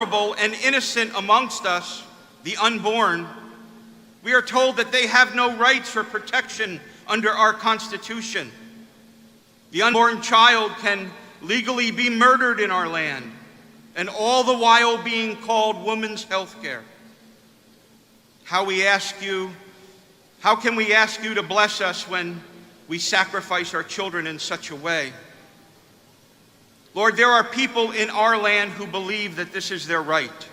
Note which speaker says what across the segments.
Speaker 1: and innocent amongst us, the unborn, we are told that they have no rights for protection under our Constitution. The unborn child can legally be murdered in our land, and all the while being called women's health care. How can we ask you to bless us when we sacrifice our children in such a way? Lord, there are people in our land who believe that this is their right.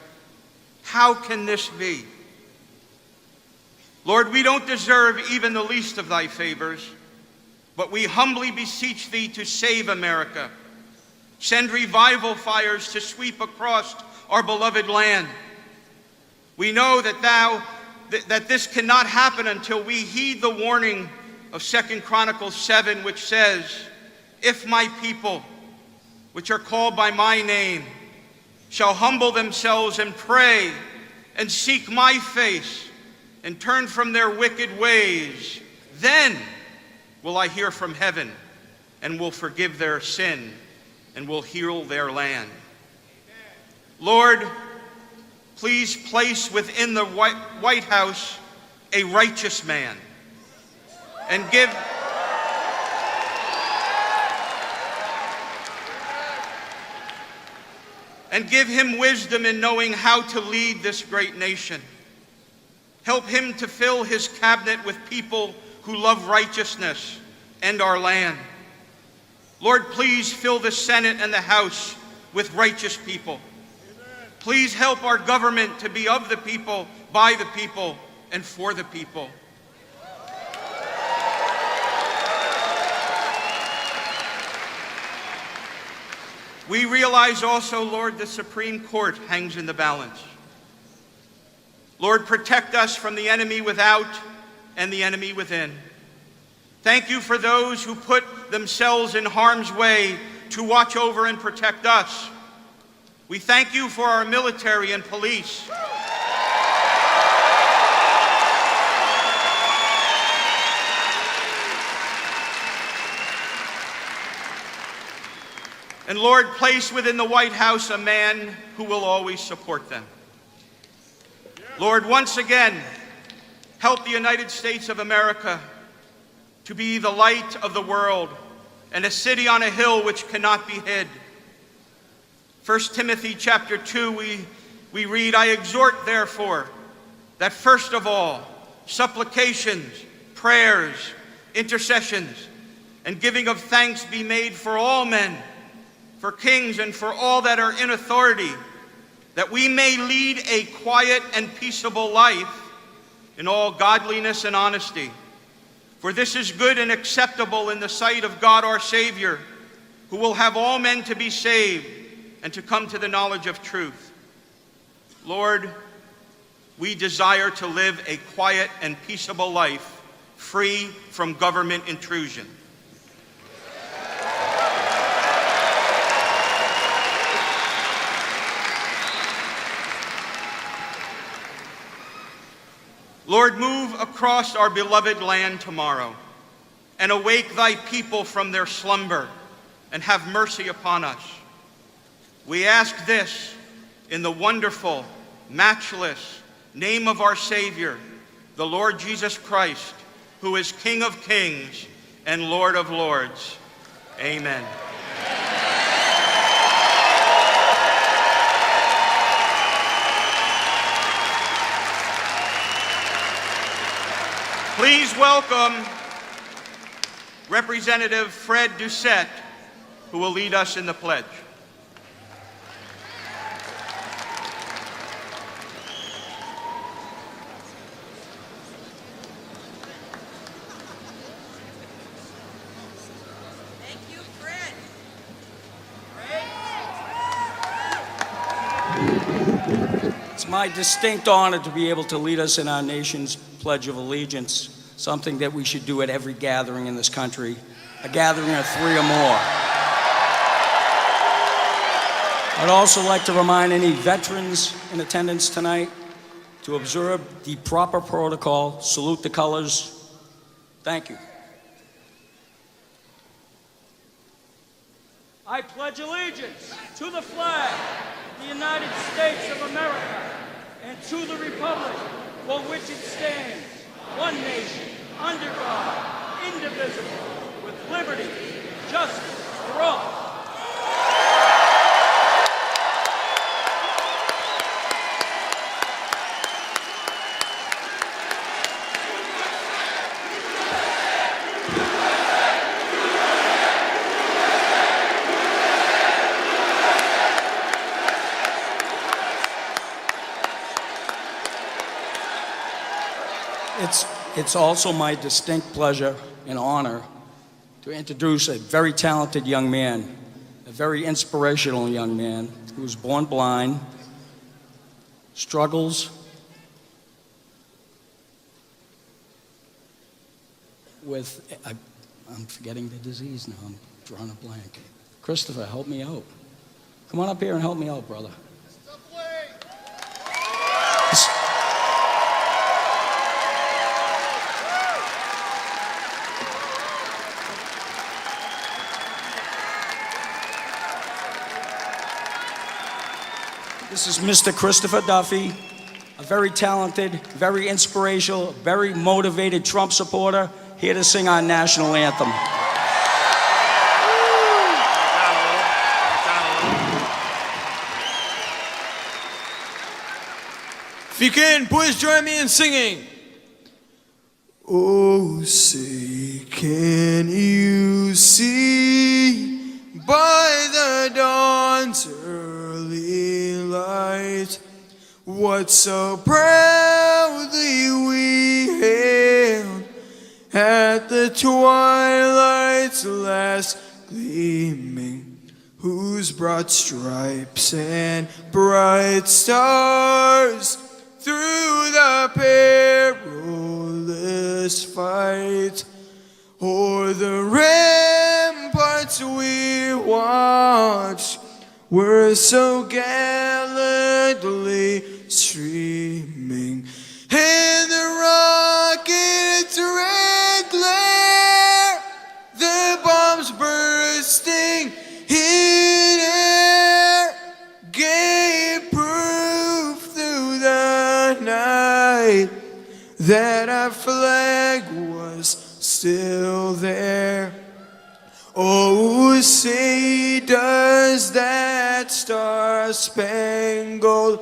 Speaker 1: How can this be? Lord, we don't deserve even the least of thy favors, but we humbly beseech thee to save America. Send revival fires to sweep across our beloved land. We know that this cannot happen until we heed the warning of 2 Chronicles 7, which says, "If my people, which are called by my name, shall humble themselves and pray and seek my face and turn from their wicked ways, then will I hear from heaven and will forgive their sin and will heal their land." Lord, please place within the White House a righteous man and give him wisdom in knowing how to lead this great nation. Help him to fill his cabinet with people who love righteousness and our land. Lord, please fill the Senate and the House with righteous people. Please help our government to be of the people, by the people, and for the people. We realize also, Lord, the Supreme Court hangs in the balance. Lord, protect us from the enemy without and the enemy within. Thank you for those who put themselves in harm's way to watch over and protect us. We thank you for our military and police. And Lord, place within the White House a man who will always support them. Lord, once again, help the United States of America to be the light of the world and a city on a hill which cannot be hid. 1 Timothy chapter 2, we read, "I exhort, therefore, that first of all, supplications, prayers, intercessions, and giving of thanks be made for all men, for kings and for all that are in authority, that we may lead a quiet and peaceable life in all godliness and honesty. For this is good and acceptable in the sight of God our Savior, who will have all men to be saved and to come to the knowledge of truth." Lord, we desire to live a quiet and peaceable life, free from government intrusion. Lord, move across our beloved land tomorrow and awake thy people from their slumber and have mercy upon us. We ask this in the wonderful, matchless name of our Savior, the Lord Jesus Christ, who is King of kings and Lord of lords. Amen. Please welcome Representative Fred Doucette, who will lead us in the pledge.
Speaker 2: Thank you, Fred.
Speaker 3: It's my distinct honor to be able to lead us in our nation's Pledge of Allegiance, something that we should do at every gathering in this country, a gathering of 3 or more. I'd also like to remind any veterans in attendance tonight to observe the proper protocol, salute the colors. Thank you. I pledge allegiance to the flag of the the United States of America and to the republic for which it stands, one nation, under God, indivisible, with liberty, justice for all. It's also my distinct pleasure and honor to introduce a very talented young man, a very inspirational young man who was born blind, struggles with, I'm forgetting the disease now, I'm drawing a blank. Christopher, help me out. Come on up here and help me out, brother. This is Mr. Christopher Duffy, a very talented, very inspirational, very motivated Trump supporter, here to sing our national anthem.
Speaker 4: If you can, please join me in singing. Oh, say, can you see by the dawn's early light what so proudly we hailed at the twilight's last gleaming, whose broad stripes and bright stars through the perilous fight o'er the ramparts we watched were so gallantly streaming, and the rocket's red glare, the bombs bursting in air, gave proof through the night that our flag was still there. Oh, say, does that star-spangled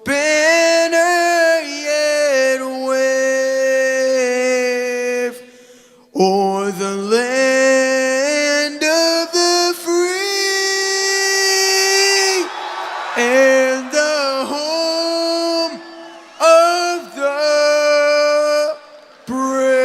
Speaker 4: banner yet wave o'er the land of the free and the home of the brave?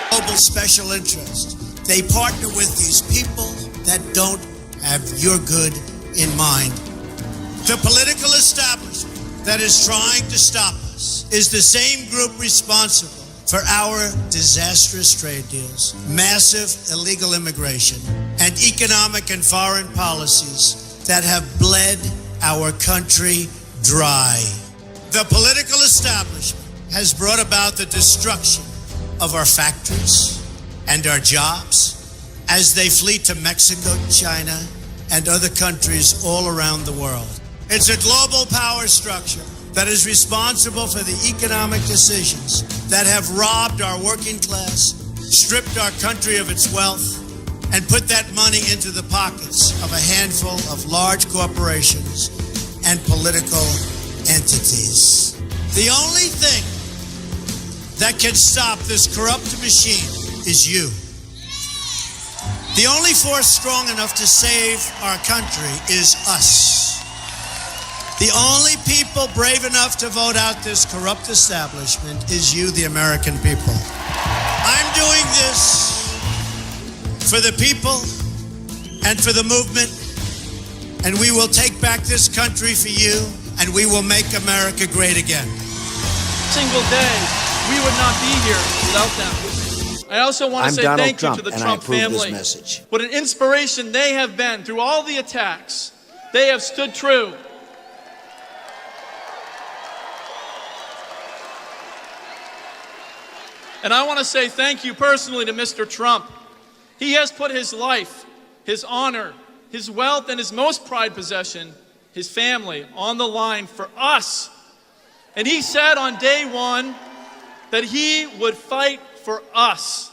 Speaker 5: Global special interest. They partner with these people that don't have your good in mind. The political establishment that is trying to stop us is the same group responsible for our disastrous trade deals, massive illegal immigration, and economic and foreign policies that have bled our country dry. The political establishment has brought about the destruction of our factories and our jobs as they flee to Mexico, China, and other countries all around the world. It's a global power structure that is responsible for the economic decisions that have robbed our working class, stripped our country of its wealth, and put that money into the pockets of a handful of large corporations and political entities. The only thing that can stop this corrupt machine is you. The only force strong enough to save our country is us. The only people brave enough to vote out this corrupt establishment is you, the American people. I'm doing this for the people and for the movement, and we will take back this country for you, and we will make America great again.
Speaker 6: Single day, we would not be here without them. I also want to
Speaker 4: I'm
Speaker 6: say
Speaker 4: Donald
Speaker 6: thank you
Speaker 4: Trump,
Speaker 6: to the
Speaker 4: and I
Speaker 6: Trump
Speaker 4: approve this
Speaker 6: family.
Speaker 4: message.
Speaker 6: What an inspiration they have been through all the attacks. They have stood true. And I want to say thank you personally to Mr. Trump. He has put his life, his honor, his wealth, and his most prized possession, his family, on the line for us. And he said on day one that he would fight for us.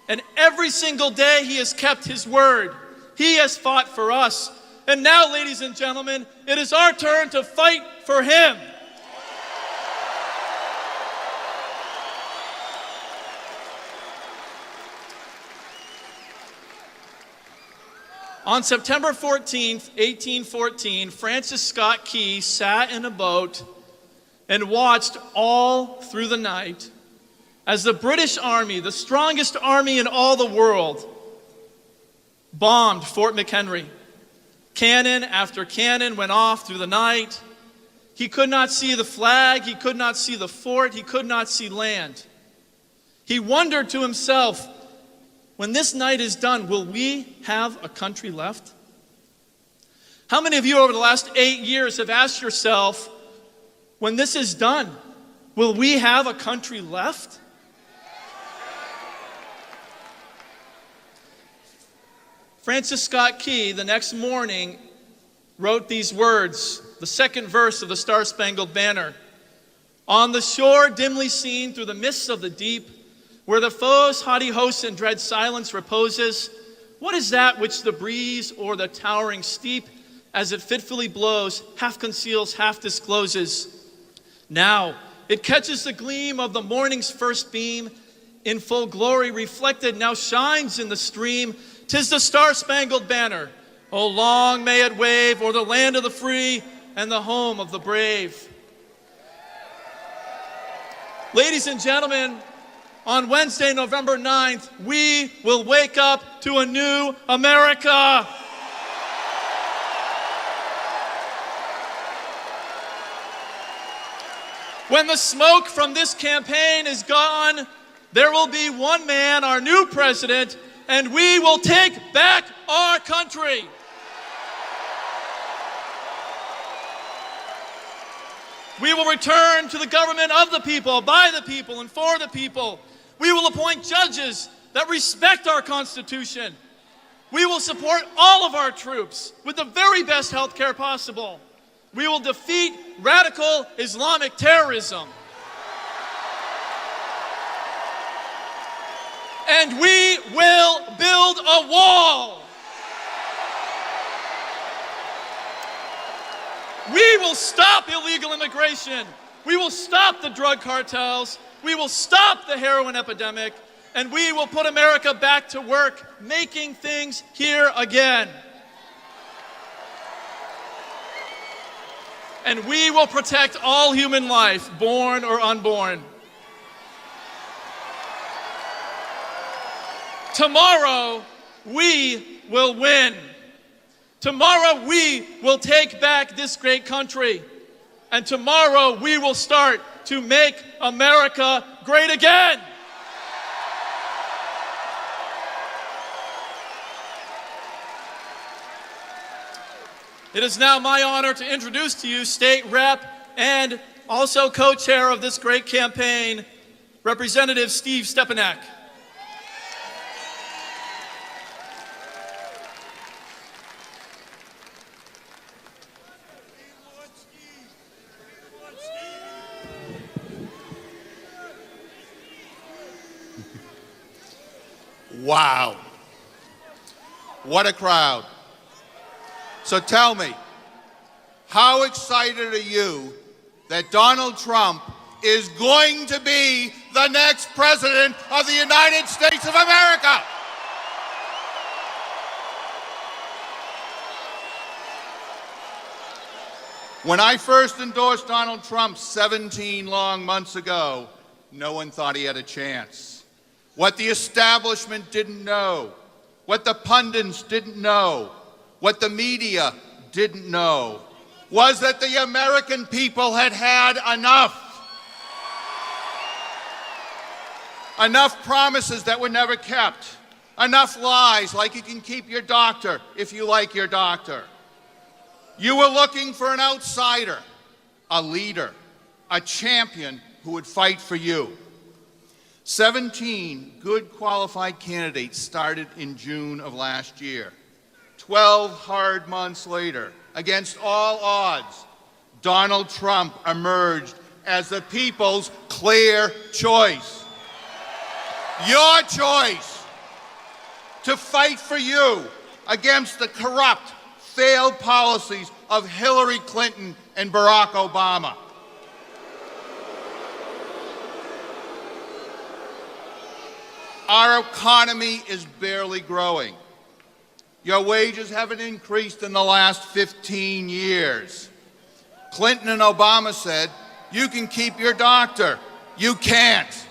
Speaker 6: And every single day he has kept his word. He has fought for us. And now, ladies and gentlemen, it is our turn to fight for him. On September 14th, 1814, Francis Scott Key sat in a boat and watched all through the night as the British Army, the strongest army in all the world, bombed Fort McHenry. Cannon after cannon went off through the night. He could not see the flag, he could not see the fort, he could not see land. He wondered to himself, when this night is done, will we have a country left? How many of you over the last 8 years have asked yourself, when this is done, will we have a country left? Francis Scott Key, the next morning, wrote these words, the second verse of the Star-Spangled Banner. On the shore dimly seen through the mists of the deep, where the foe's haughty host in dread silence reposes, what is that which the breeze or the towering steep, as it fitfully blows, half conceals, half discloses? Now it catches the gleam of the morning's first beam, in full glory reflected, now shines in the stream. 'Tis the Star-Spangled Banner. Oh, long may it wave o'er the land of the free and the home of the brave. Ladies and gentlemen, on Wednesday, November 9th, we will wake up to a new America. When the smoke from this campaign is gone, there will be one man, our new president, and we will take back our country. We will return to the government of the people, by the people, and for the people. We will appoint judges that respect our Constitution. We will support all of our troops with the very best health care possible. We will defeat radical Islamic terrorism. And we will build a wall. We will stop illegal immigration. We will stop the drug cartels. We will stop the heroin epidemic. And we will put America back to work, making things here again. And we will protect all human life, born or unborn. Tomorrow, we will win. Tomorrow, we will take back this great country. And tomorrow, we will start to make America great again. It is now my honor to introduce to you State Rep and also co-chair of this great campaign, Representative Steve Stepanek.
Speaker 7: Wow. What a crowd. So tell me, how excited are you that Donald Trump is going to be the next president of the United States of America? When I first endorsed Donald Trump 17 long months ago, no one thought he had a chance. What the establishment didn't know, what the pundits didn't know, what the media didn't know, was that the American people had had enough. Enough promises that were never kept. Enough lies like you can keep your doctor if you like your doctor. You were looking for an outsider, a leader, a champion who would fight for you. 17 good qualified candidates started in June of last year. 12 hard months later, against all odds, Donald Trump emerged as the people's clear choice. Your choice to fight for you against the corrupt, failed policies of Hillary Clinton and Barack Obama. Our economy is barely growing. Your wages haven't increased in the last 15 years. Clinton and Obama said, you can keep your doctor. You can't.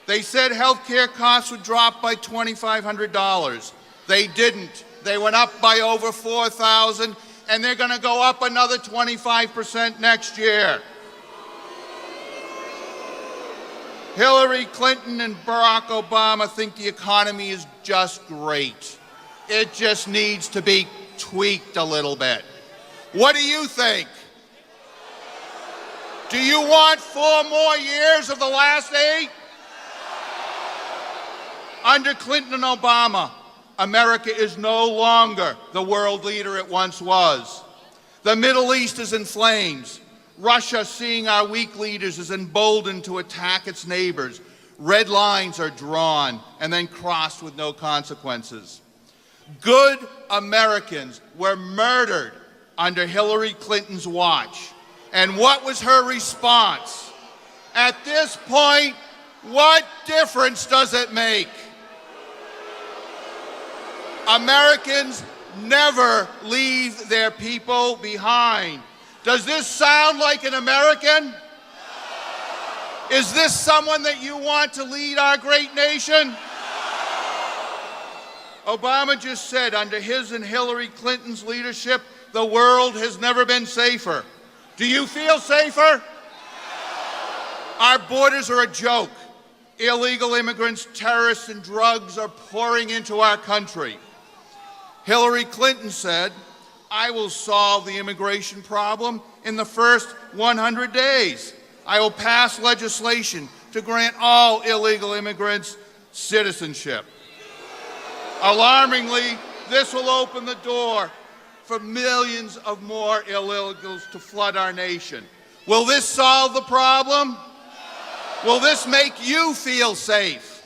Speaker 7: They said health care costs would drop by $2,500. They didn't. They went up by over $4,000, and they're going to go up another 25% next year. Hillary Clinton and Barack Obama think the economy is just great. It just needs to be tweaked a little bit. What do you think? Do you want 4 more years of the last 8? Under Clinton and Obama, America is no longer the world leader it once was. The Middle East is in flames. Russia, seeing our weak leaders, is emboldened to attack its neighbors. Red lines are drawn and then crossed with no consequences. Good Americans were murdered under Hillary Clinton's watch. And what was her response? At this point, what difference does it make? Americans never leave their people behind. Does this sound like an American? Is this someone that you want to lead our great nation? Obama just said under his and Hillary Clinton's leadership, the world has never been safer. Do you feel safer? Our borders are a joke. Illegal immigrants, terrorists, and drugs are pouring into our country. Hillary Clinton said, I will solve the immigration problem in the first 100 days. I will pass legislation to grant all illegal immigrants citizenship. Alarmingly, this will open the door for millions of more illegals to flood our nation. Will this solve the problem? Will this make you feel safe?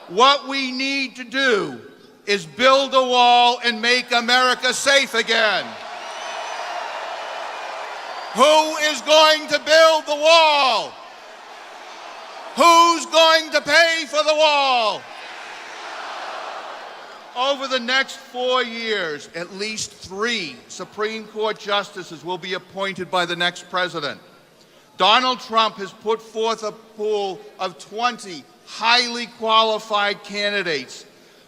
Speaker 7: What we need to do is build a wall and make America safe again. Who is going to build the wall? Who's going to pay for the wall? Over the next 4 years, at least 3 Supreme Court justices will be appointed by the next president. Donald Trump has put forth a pool of 20 highly qualified candidates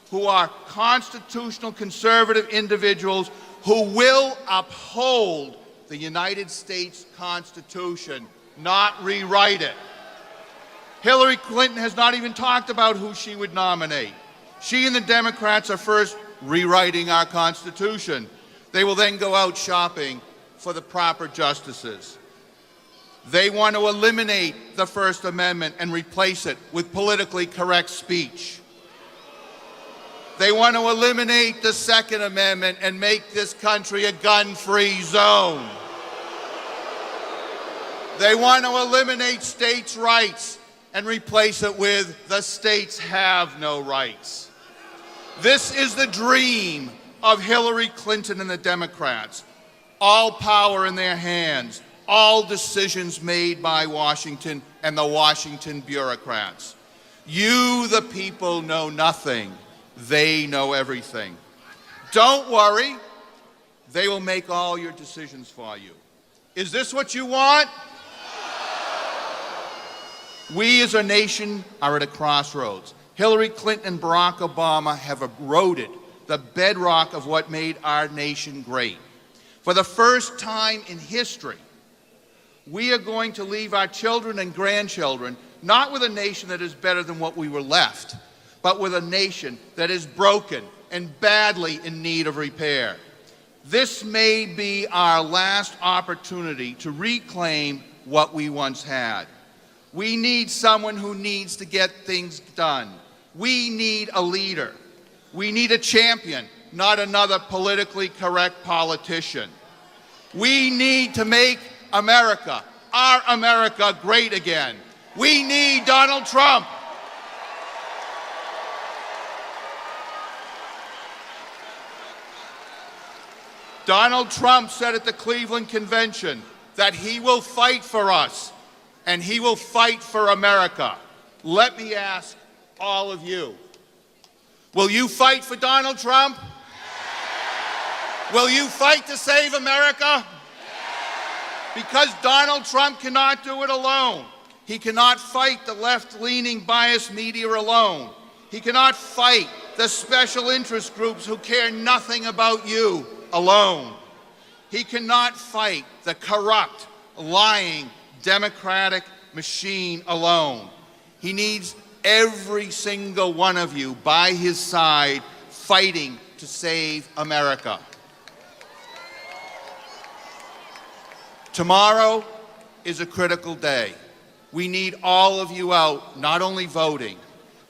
Speaker 7: who are constitutional conservative individuals who will uphold the United States Constitution, not rewrite it. Hillary Clinton has not even talked about who she would nominate. She and the Democrats are first rewriting our Constitution. They will then go out shopping for the proper justices. They want to eliminate the First Amendment and replace it with politically correct speech. They want to eliminate the Second Amendment and make this country a gun-free zone. They want to eliminate states' rights and replace it with the states have no rights. This is the dream of Hillary Clinton and the Democrats. All power in their hands, all decisions made by Washington and the Washington bureaucrats. You, the people, know nothing. They know everything. Don't worry. They will make all your decisions for you. Is this what you want? We as a nation are at a crossroads. Hillary Clinton and Barack Obama have eroded the bedrock of what made our nation great. For the first time in history, we are going to leave our children and grandchildren not with a nation that is better than what we were left, but with a nation that is broken and badly in need of repair. This may be our last opportunity to reclaim what we once had. We need someone who needs to get things done. We need a leader. We need a champion, not another politically correct politician. We need to make America, our America, great again. We need Donald Trump. Donald Trump said at the Cleveland Convention that he will fight for us and he will fight for America. Let me ask all of you, will you fight for Donald Trump? Will you fight to save America? Because Donald Trump cannot do it alone. He cannot fight the left-leaning biased media alone. He cannot fight the special interest groups who care nothing about you alone. He cannot fight the corrupt, lying, Democratic machine alone. He needs every single one of you by his side fighting to save America. Tomorrow is a critical day. We need all of you out, not only voting.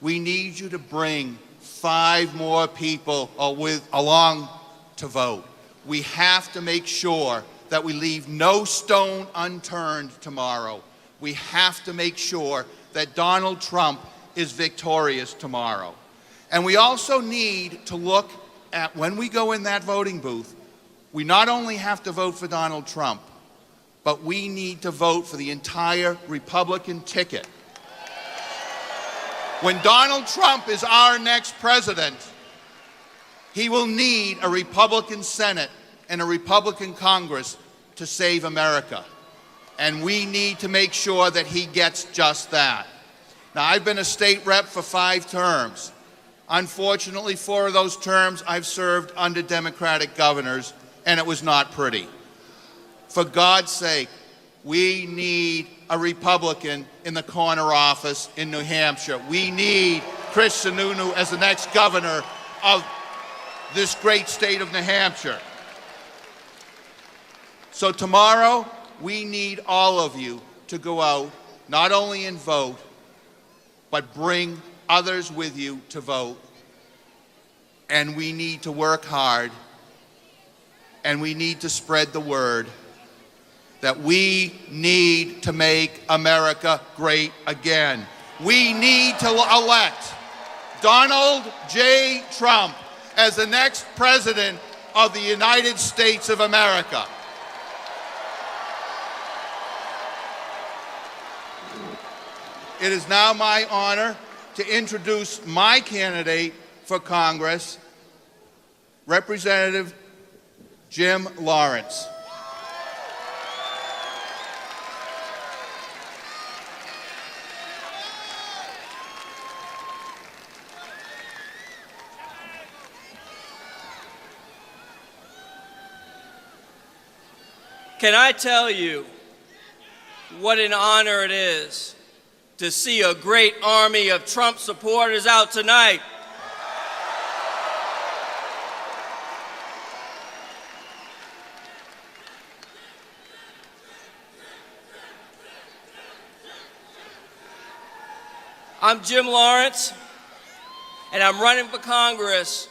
Speaker 7: We need you to bring 5 more people along to vote. We have to make sure that we leave no stone unturned tomorrow. We have to make sure that Donald Trump is victorious tomorrow. And we also need to look at, when we go in that voting booth, we not only have to vote for Donald Trump, but we need to vote for the entire Republican ticket. When Donald Trump is our next president, he will need a Republican Senate and a Republican Congress to save America. And we need to make sure that he gets just that. Now, I've been a state rep for 5 terms. Unfortunately, 4 of those terms I've served under Democratic governors, and it was not pretty. For God's sake, we need a Republican in the corner office in New Hampshire. We need Chris Sununu as the next governor of this great state of New Hampshire. So tomorrow, we need all of you to go out, not only and vote, but bring others with you to vote. And we need to work hard, and we need to spread the word that we need to make America great again. We need to elect Donald J. Trump as the next president of the United States of America. It is now my honor to introduce my candidate for Congress, Representative Jim Lawrence.
Speaker 3: Can I tell you what an honor it is to see a great army of Trump supporters out tonight? I'm Jim Lawrence, and I'm running for Congress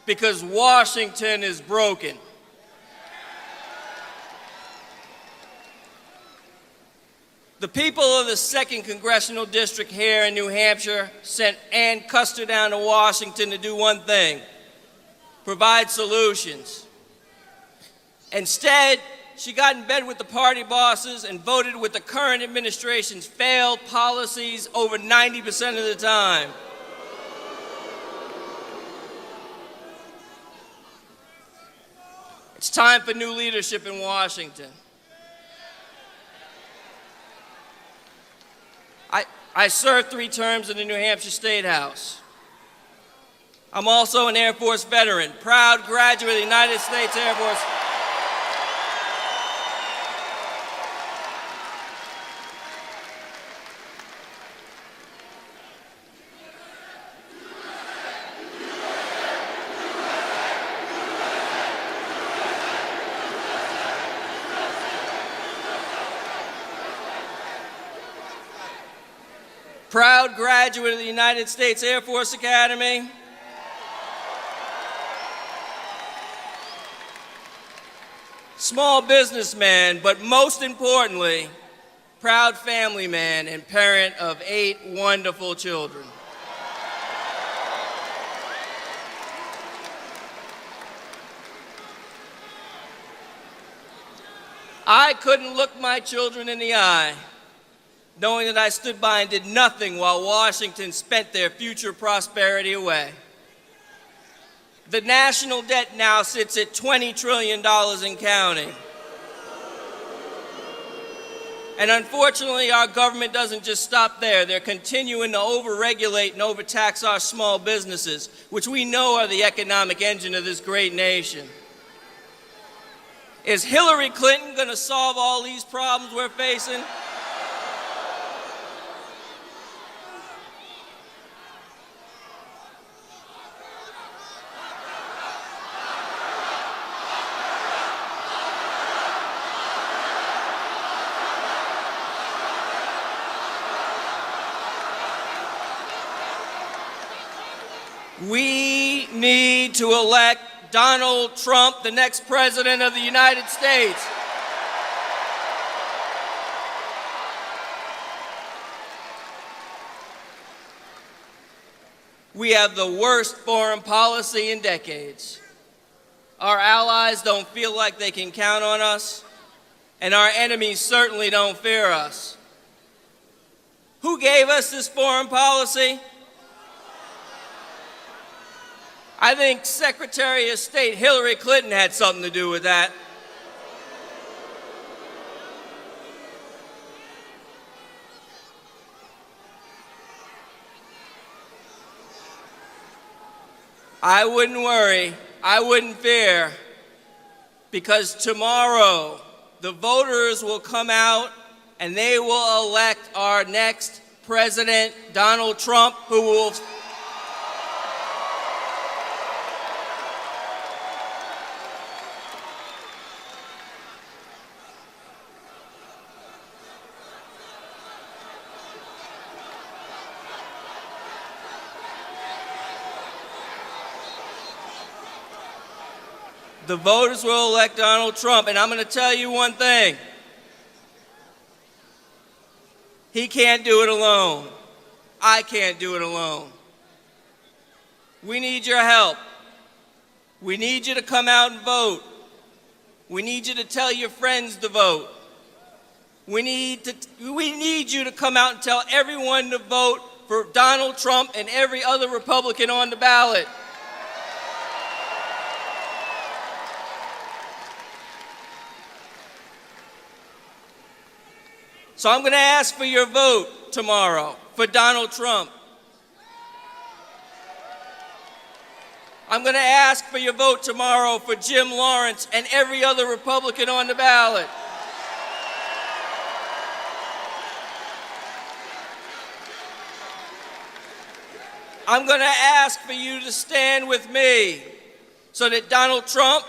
Speaker 3: because Washington is broken. The people of the 2nd Congressional District here in New Hampshire sent Ann Custer down to Washington to do one thing: provide solutions. Instead, she got in bed with the party bosses and voted with the current administration's failed policies over 90% of the time. It's time for new leadership in Washington. I served 3 terms in the New Hampshire State House. I'm also an Air Force veteran, proud graduate of the United States Air Force.
Speaker 8: proud graduate of the United States Air Force Academy, small businessman, but most importantly, proud family man and parent of 8 wonderful children. I couldn't look my children in the eye, knowing that I stood by and did nothing while Washington spent their future prosperity away. The national debt now sits at $20 trillion and counting. And unfortunately, our government doesn't just stop there. They're continuing to overregulate and overtax our small businesses, which we know are the economic engine of this great nation. Is Hillary Clinton going to solve all these problems we're facing? We need to elect Donald Trump, the next president of the United States. We have the worst foreign policy in decades. Our allies don't feel like they can count on us, and our enemies certainly don't fear us. Who gave us this foreign policy? I think Secretary of State Hillary Clinton had something to do with that. I wouldn't worry, I wouldn't fear, because tomorrow the voters will come out and they will elect our next president, Donald Trump, who will the voters will elect Donald Trump, and I'm going to tell you one thing. He can't do it alone. I can't do it alone. We need your help. We need you to come out and vote. We need you to tell your friends to vote. We need you to come out and tell everyone to vote for Donald Trump and every other Republican on the ballot. So I'm going to ask for your vote tomorrow for Donald Trump. I'm going to ask for your vote tomorrow for Jim Lawrence and every other Republican on the ballot. I'm going to ask for you to stand with me so that Donald Trump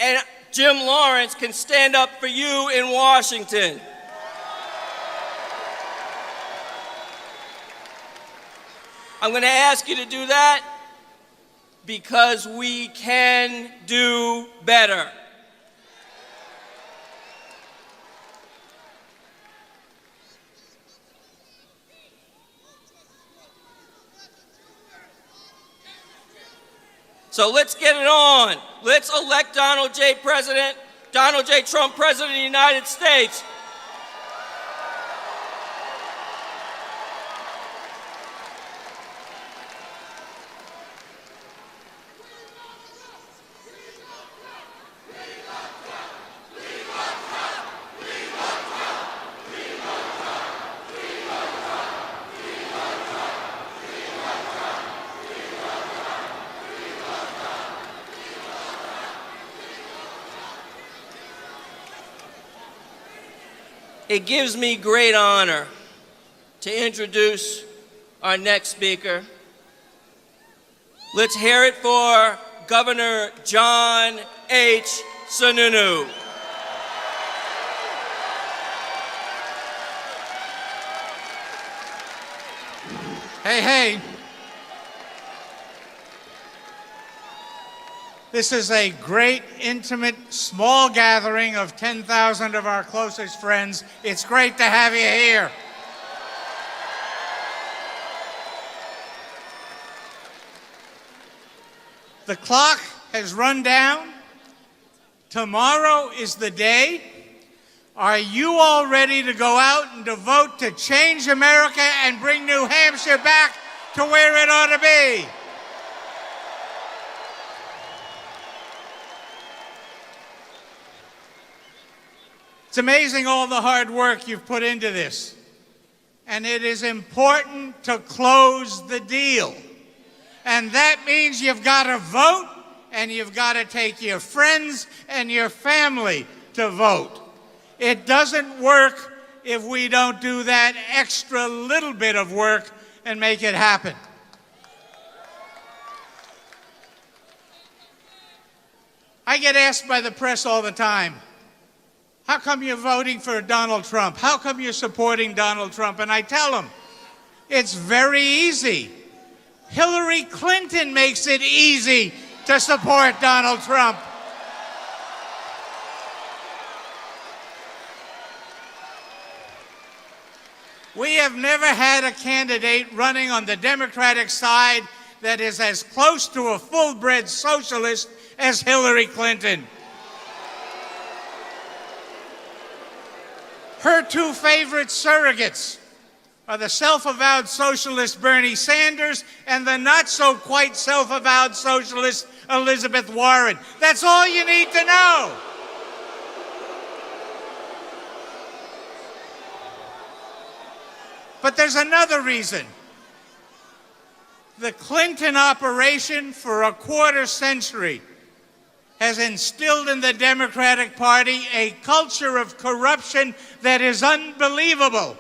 Speaker 8: and Jim Lawrence can stand up for you in Washington. I'm going to ask you to do that because we can do better. So let's get it on. Let's elect Donald J. Trump President of the United States. It gives me great honor to introduce our next speaker. Let's hear it for Governor John H. Sununu.
Speaker 9: Hey, hey. This is a great, intimate, small gathering of 10,000 of our closest friends. It's great to have you here. The clock has run down. Tomorrow is the day. Are you all ready to go out and to vote to change America and bring New Hampshire back to where it ought to be? It's amazing all the hard work you've put into this. And it is important to close the deal. And that means you've got to vote, and you've got to take your friends and your family to vote. It doesn't work if we don't do that extra little bit of work and make it happen. I get asked by the press all the time, how come you're voting for Donald Trump? How come you're supporting Donald Trump? And I tell them, it's very easy. Hillary Clinton makes it easy to support Donald Trump. We have never had a candidate running on the Democratic side that is as close to a full-bred socialist as Hillary Clinton. Her two favorite surrogates are the self-avowed socialist Bernie Sanders and the not-so-quite self-avowed socialist Elizabeth Warren. That's all you need to know. But there's another reason. The Clinton operation for a quarter century has instilled in the Democratic Party a culture of corruption that is unbelievable.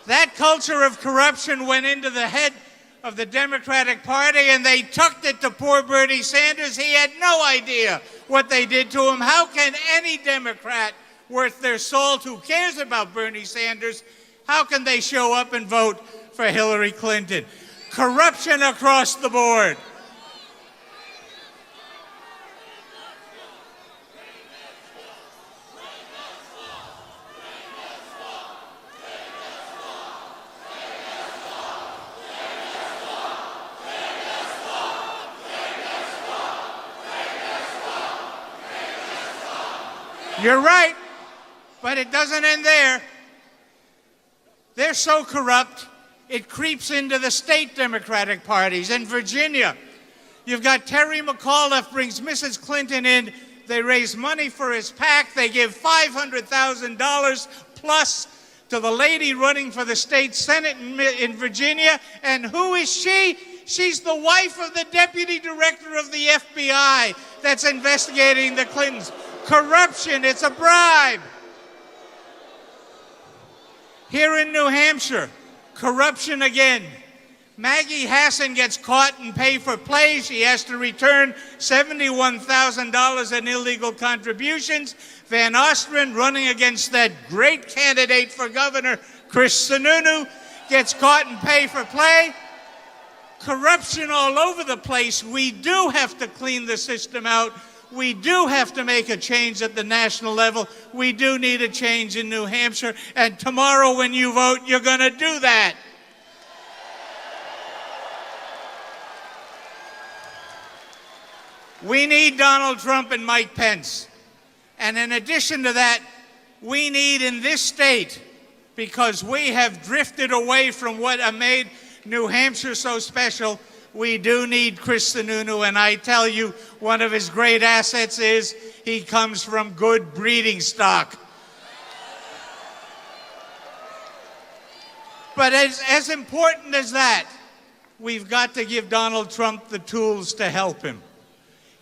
Speaker 9: That culture of corruption went into the head of the Democratic Party, and they tucked it to poor Bernie Sanders. He had no idea what they did to him. How can any Democrat worth their salt who cares about Bernie Sanders, how can they show up and vote for Hillary Clinton? Corruption across the board. You're right, but it doesn't end there. They're so corrupt, it creeps into the state Democratic parties. In Virginia, you've got Terry McAuliffe brings Mrs. Clinton in. They raise money for his PAC. They give $500,000 plus to the lady running for the state Senate in Virginia. And who is she? She's the wife of the deputy director of the FBI that's investigating the Clintons. Corruption, it's a bribe. Here in New Hampshire, corruption again. Maggie Hassan gets caught in pay for play. She has to return $71,000 in illegal contributions. Van Ostrand, running against that great candidate for governor, Chris Sununu, gets caught in pay for play. Corruption all over the place. We do have to clean the system out. We do have to make a change at the national level. We do need a change in New Hampshire. And tomorrow when you vote, you're going to do that. We need Donald Trump and Mike Pence. And in addition to that, we need in this state, because we have drifted away from what made New Hampshire so special, we do need Chris Sununu, and I tell you, one of his great assets is he comes from good breeding stock. But as important as that, we've got to give Donald Trump the tools to help him.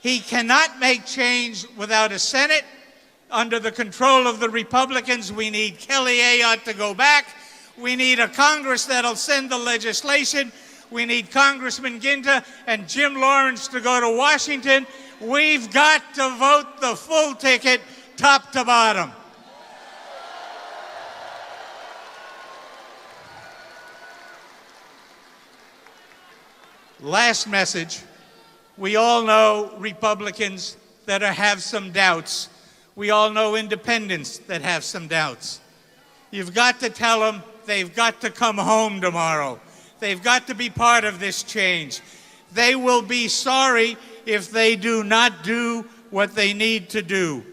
Speaker 9: He cannot make change without a Senate under the control of the Republicans. We need Kelly Ayotte to go back. We need a Congress that'll send the legislation. We need Congressman Ginta and Jim Lawrence to go to Washington. We've got to vote the full ticket, top to bottom. Last message. We all know Republicans that have some doubts. We all know independents that have some doubts. You've got to tell them they've got to come home tomorrow. They've got to be part of this change. They will be sorry if they do not do what they need to do.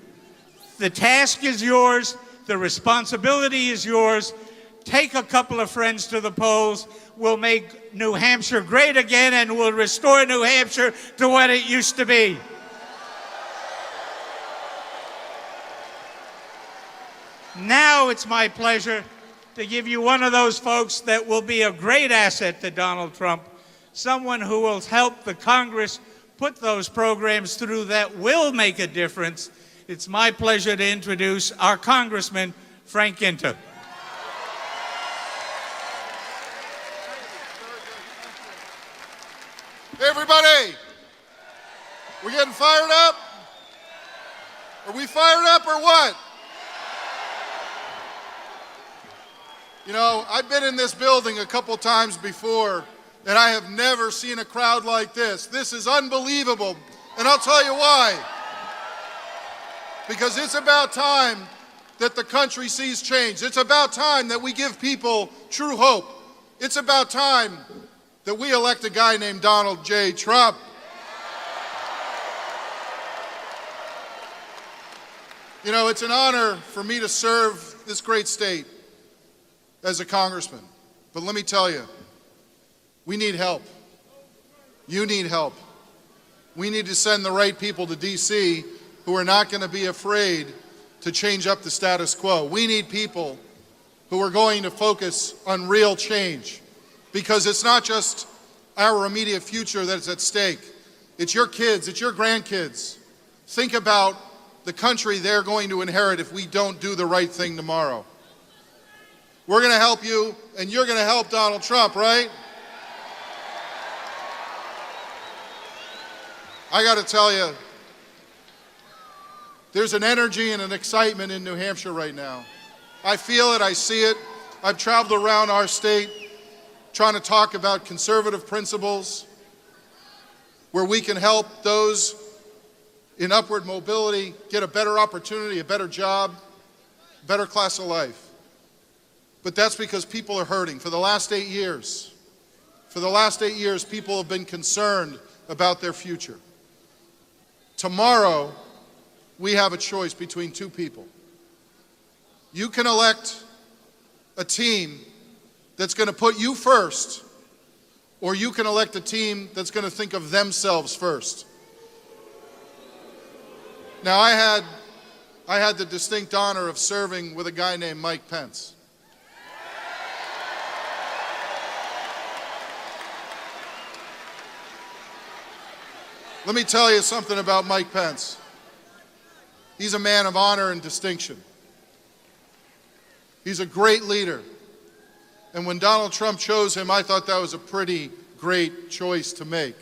Speaker 9: The task is yours. The responsibility is yours. Take a couple of friends to the polls. We'll make New Hampshire great again, and we'll restore New Hampshire to what it used to be. Now it's my pleasure to give you one of those folks that will be a great asset to Donald Trump, someone who will help the Congress put those programs through that will make a difference. It's my pleasure to introduce our Congressman, Frank Ginter.
Speaker 7: Hey, everybody, we getting fired up? Are we fired up or what? You know, I've been in this building a couple times before, and I have never seen a crowd like this. This is unbelievable, and I'll tell you why. Because it's about time that the country sees change. It's about time that we give people true hope. It's about time that we elect a guy named Donald J. Trump. You know, it's an honor for me to serve this great state as a congressman. But let me tell you, we need help. You need help. We need to send the right people to D.C. who are not going to be afraid to change up the status quo. We need people who are going to focus on real change, because it's not just our immediate future that's at stake. It's your kids, it's your grandkids. Think about the country they're going to inherit if we don't do the right thing tomorrow. We're going to help you, and you're going to help Donald Trump, right? I got to tell you, there's an energy and an excitement in New Hampshire right now. I feel it, I see it. I've traveled around our state trying to talk about conservative principles where we can help those in upward mobility get a better opportunity, a better job, better class of life. But that's because people are hurting. For the last 8 years, people have been concerned about their future. Tomorrow, we have a choice between two people. You can elect a team that's going to put you first, or you can elect a team that's going to think of themselves first. Now, I had the distinct honor of serving with a guy named Mike Pence. Let me tell you something about Mike Pence. He's a man of honor and distinction. He's a great leader. And when Donald Trump chose him, I thought that was a pretty great choice to make.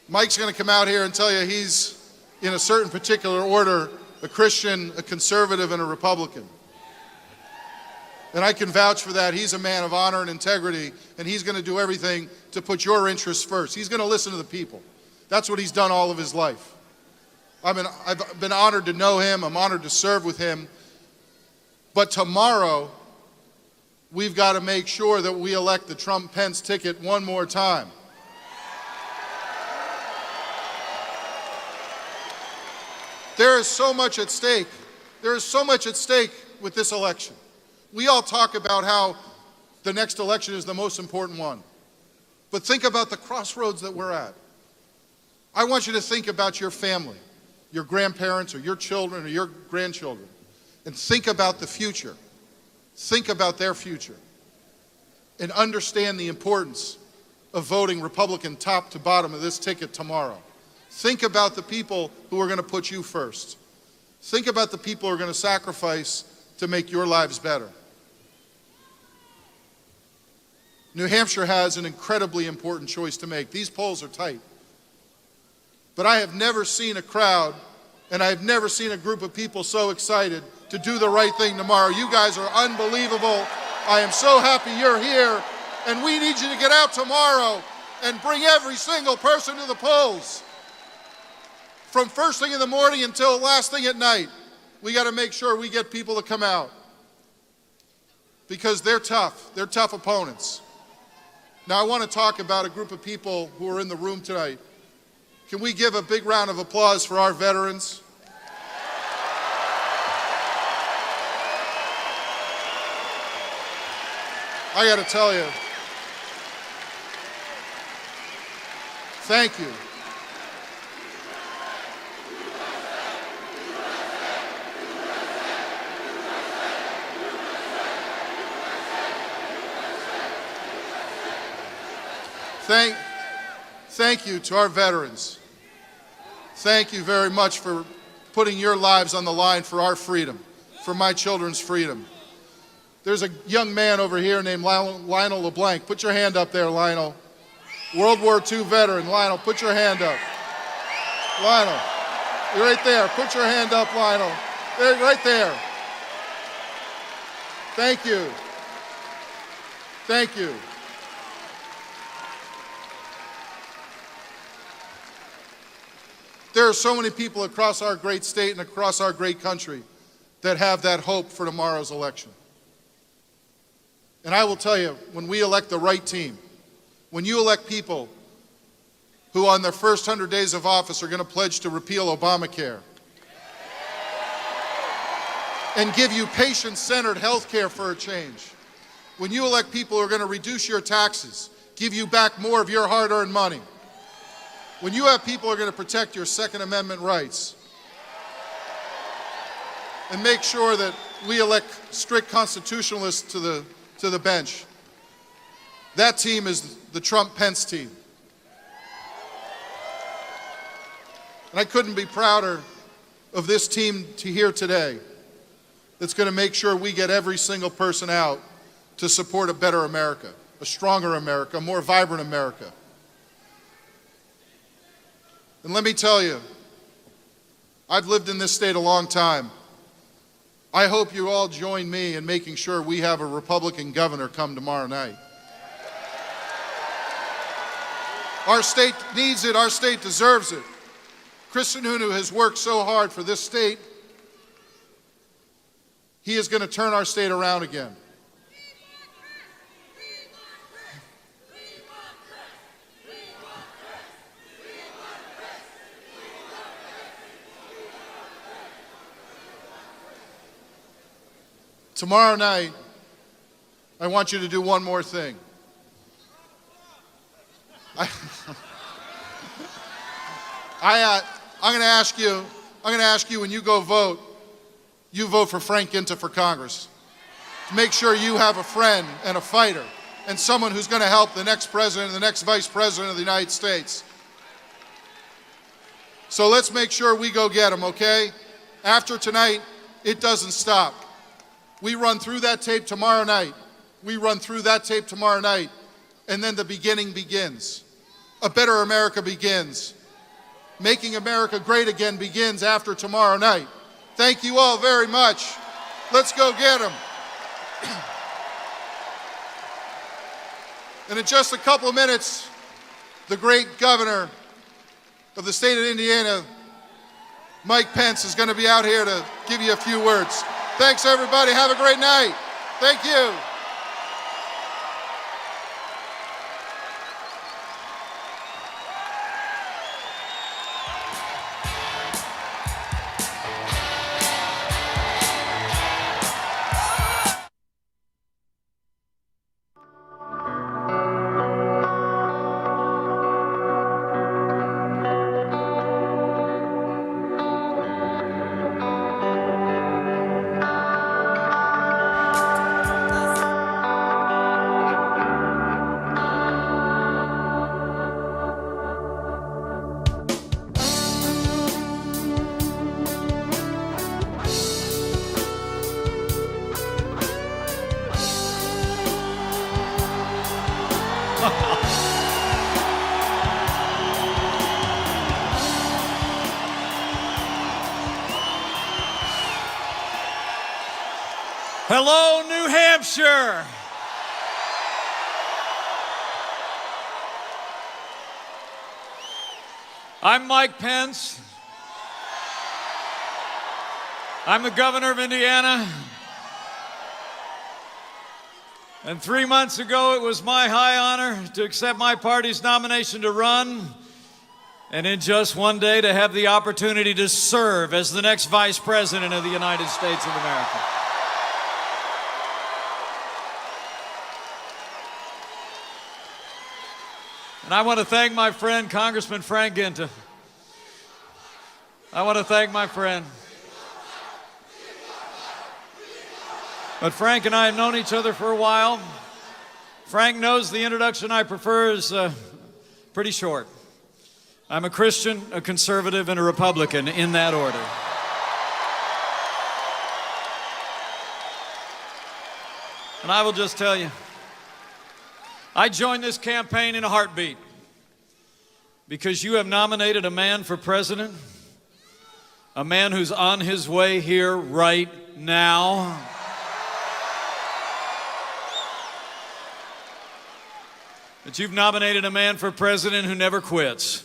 Speaker 7: Mike's going to come out here and tell you he's, in a certain particular order, a Christian, a conservative, and a Republican. And I can vouch for that. He's a man of honor and integrity, and he's going to do everything to put your interests first. He's going to listen to the people. That's what he's done all of his life. I've been honored to know him. I'm honored to serve with him. But tomorrow, we've got to make sure that we elect the Trump-Pence ticket one more time. There is so much at stake. There is so much at stake with this election. We all talk about how the next election is the most important one. But think about the crossroads that we're at. I want you to think about your family, your grandparents or your children or your grandchildren, and think about the future. Think about their future. And understand the importance of voting Republican top to bottom of this ticket tomorrow. Think about the people who are going to put you first. Think about the people who are going to sacrifice to make your lives better. New Hampshire has an incredibly important choice to make. These polls are tight. But I have never seen a crowd, and I have never seen a group of people so excited to do the right thing tomorrow. You guys are unbelievable. I am so happy you're here, and we need you to get out tomorrow and bring every single person to the polls. From first thing in the morning until last thing at night, we got to make sure we get people to come out, because they're tough. They're tough opponents. Now, I want to talk about a group of people who are in the room tonight. Can we give a big round of applause for our veterans? I got to tell you, thank you. Thank you to our veterans. Thank you very much for putting your lives on the line for our freedom, for my children's freedom. There's a young man over here named Lionel LeBlanc. Put your hand up there, Lionel. World War II veteran. Lionel, put your hand up. Lionel, you're right there. Put your hand up, Lionel. There, right there. Thank you. Thank you. There are so many people across our great state and across our great country that have that hope for tomorrow's election. And I will tell you, when we elect the right team, when you elect people who on their first 100 days of office are going to pledge to repeal Obamacare and give you patient-centered health care for a change, when you elect people who are going to reduce your taxes, give you back more of your hard-earned money, when you have people who are going to protect your Second Amendment rights and make sure that we elect strict constitutionalists to the bench, that team is the Trump-Pence team. And I couldn't be prouder of this team here today that's going to make sure we get every single person out to support a better America, a stronger America, a more vibrant America. And let me tell you, I've lived in this state a long time. I hope you all join me in making sure we have a Republican governor come tomorrow night. Our state needs it. Our state deserves it. Chris Sununu has worked so hard for this state. He is going to turn our state around again. Tomorrow night, I want you to do one more thing. I'm going to ask you when you go vote, you vote for Frank Ginta for Congress. To make sure you have a friend and a fighter and someone who's going to help the next president and the next vice president of the United States. So let's make sure we go get him, okay? After tonight, it doesn't stop. We run through that tape tomorrow night. We run through that tape tomorrow night, and then the beginning begins. A better America begins. Making America great again begins after tomorrow night. Thank you all very much. Let's go get them. And in just a couple of minutes, the great governor of the state of Indiana, Mike Pence, is going to be out here to give you a few words. Thanks, everybody. Have a great night. Thank you.
Speaker 10: Hello, New Hampshire. I'm Mike Pence. I'm the governor of Indiana. And 3 months ago, it was my high honor to accept my party's nomination to run, and in just one day to have the opportunity to serve as the next Vice President of the United States of America. And I want to thank my friend, Congressman Frank Ginta. I want to thank my friend. But Frank and I have known each other for a while. Frank knows the introduction I prefer is pretty short. I'm a Christian, a conservative, and a Republican in that order. And I will just tell you, I joined this campaign in a heartbeat because you have nominated a man for president, a man who's on his way here right now. That you've nominated a man for president who never quits,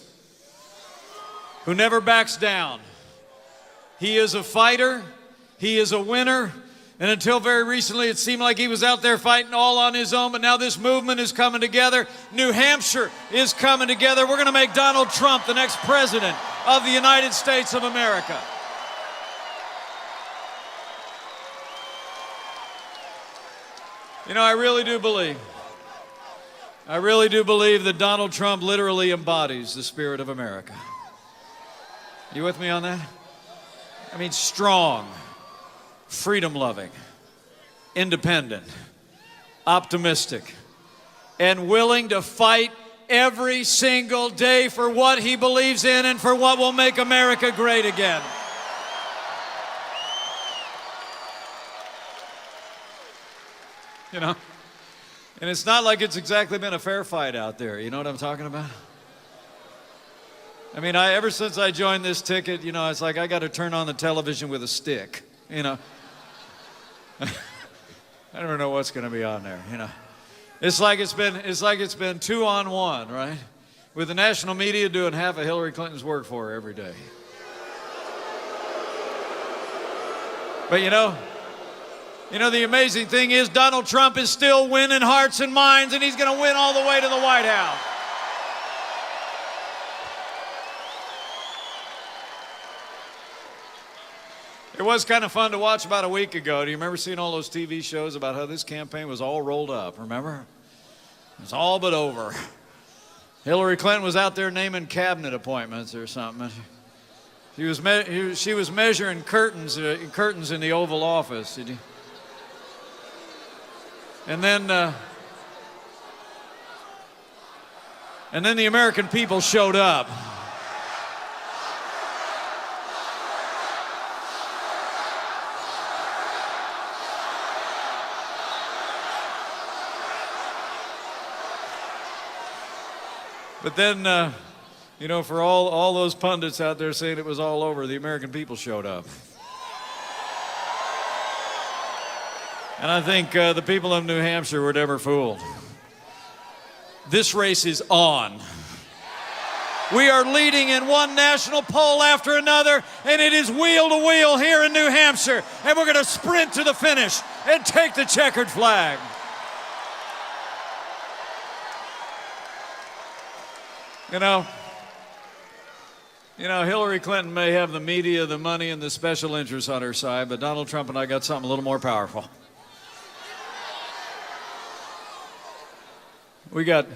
Speaker 10: who never backs down. He is a fighter, he is a winner, and until very recently it seemed like he was out there fighting all on his own, but now this movement is coming together. New Hampshire is coming together. We're going to make Donald Trump the next president of the United States of America. You know, I really do believe that Donald Trump literally embodies the spirit of America. You with me on that? I mean, strong, freedom-loving, independent, optimistic, and willing to fight every single day for what he believes in and for what will make America great again. You know? And it's not like it's exactly been a fair fight out there. You know what I'm talking about? I mean, ever since I joined this ticket, you know, it's like I got to turn on the television with a stick, you know. I don't know what's going to be on there, you know. It's like it's been 2-on-1, right? With the national media doing half of Hillary Clinton's work for her every day. But you know, the amazing thing is Donald Trump is still winning hearts and minds, and he's going to win all the way to the White House. It was kind of fun to watch about a week ago. Do you remember seeing all those TV shows about how this campaign was all rolled up, remember? It was all but over. Hillary Clinton was out there naming cabinet appointments or something. She was measuring curtains in the Oval Office. Did you? And then the American people showed up. But then, you know, for all those pundits out there saying it was all over, the American people showed up. And I think the people of New Hampshire were never fooled. This race is on. We are leading in one national poll after another, and it is wheel to wheel here in New Hampshire. And we're going to sprint to the finish and take the checkered flag. You know, Hillary Clinton may have the media, the money, and the special interests on her side, but Donald Trump and I got something a little more powerful. We got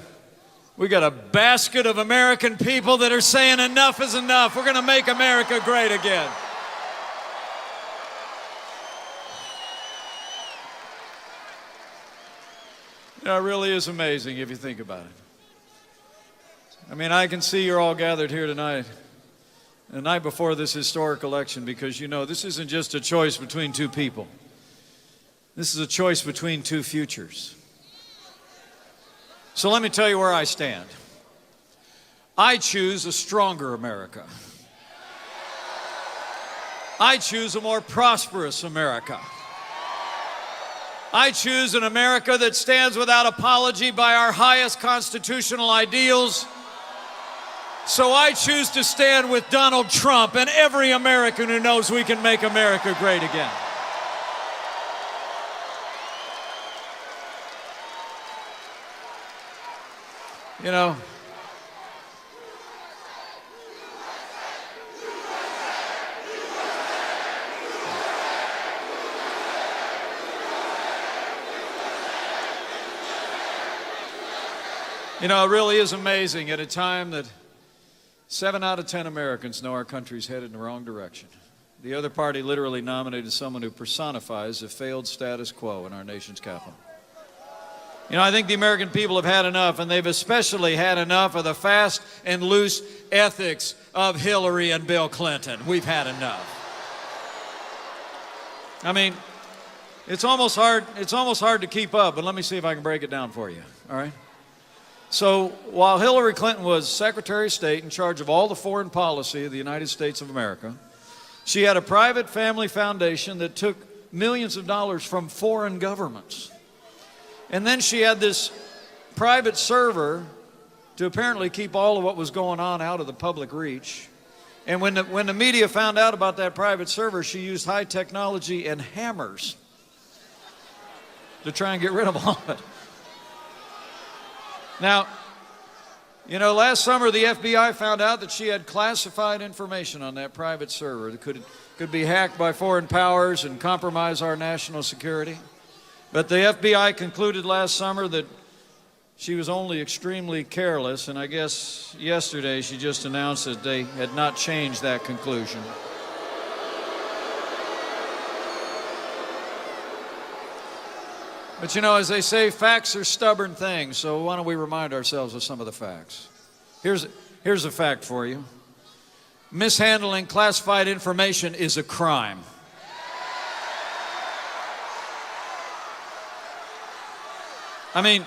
Speaker 10: a basket of American people that are saying enough is enough. We're going to make America great again. You know, it really is amazing if you think about it. I mean, I can see you're all gathered here tonight, the night before this historic election, because you know this isn't just a choice between two people. This is a choice between two futures. So let me tell you where I stand. I choose a stronger America. I choose a more prosperous America. I choose an America that stands without apology by our highest constitutional ideals. So I choose to stand with Donald Trump and every American who knows we can make America great again. You know, it really is amazing at a time that 7 out of 10 Americans know our country's headed in the wrong direction. The other party literally nominated someone who personifies the failed status quo in our nation's capital. I think the American people have had enough, and they've especially had enough of the fast and loose ethics of Hillary and Bill Clinton. We've had enough. I mean, it's almost hard to keep up, but let me see if I can break it down for you, all right? So while Hillary Clinton was Secretary of State in charge of all the foreign policy of the United States of America, she had a private family foundation that took millions of dollars from foreign governments. And then she had this private server to apparently keep all of what was going on out of the public reach. And when the media found out about that private server, she used high technology and hammers to try and get rid of all of it. Now, last summer the FBI found out that she had classified information on that private server that could be hacked by foreign powers and compromise our national security. But the FBI concluded last summer that she was only extremely careless, and I guess yesterday she just announced that they had not changed that conclusion. But as they say, facts are stubborn things, so why don't we remind ourselves of some of the facts? Here's a fact for you. Mishandling classified information is a crime. I mean,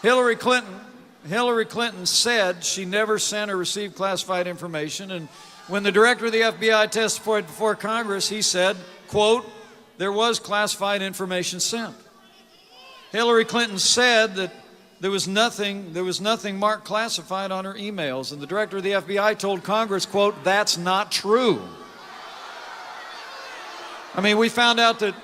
Speaker 10: Hillary Clinton said she never sent or received classified information, and when the director of the FBI testified before Congress, he said, quote, there was classified information sent. Hillary Clinton said that there was nothing marked classified on her emails, and the director of the FBI told Congress, quote, that's not true. I mean, we found out that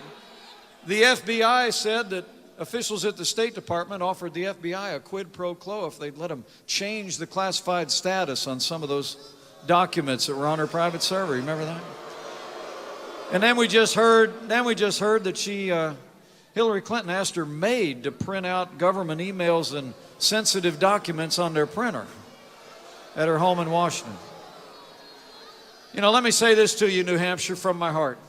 Speaker 10: the FBI said that officials at the State Department offered the FBI a quid pro quo if they'd let them change the classified status on some of those documents that were on her private server. Remember that? And then we just heard that Hillary Clinton asked her maid to print out government emails and sensitive documents on their printer at her home in Washington. Let me say this to you, New Hampshire, from my heart.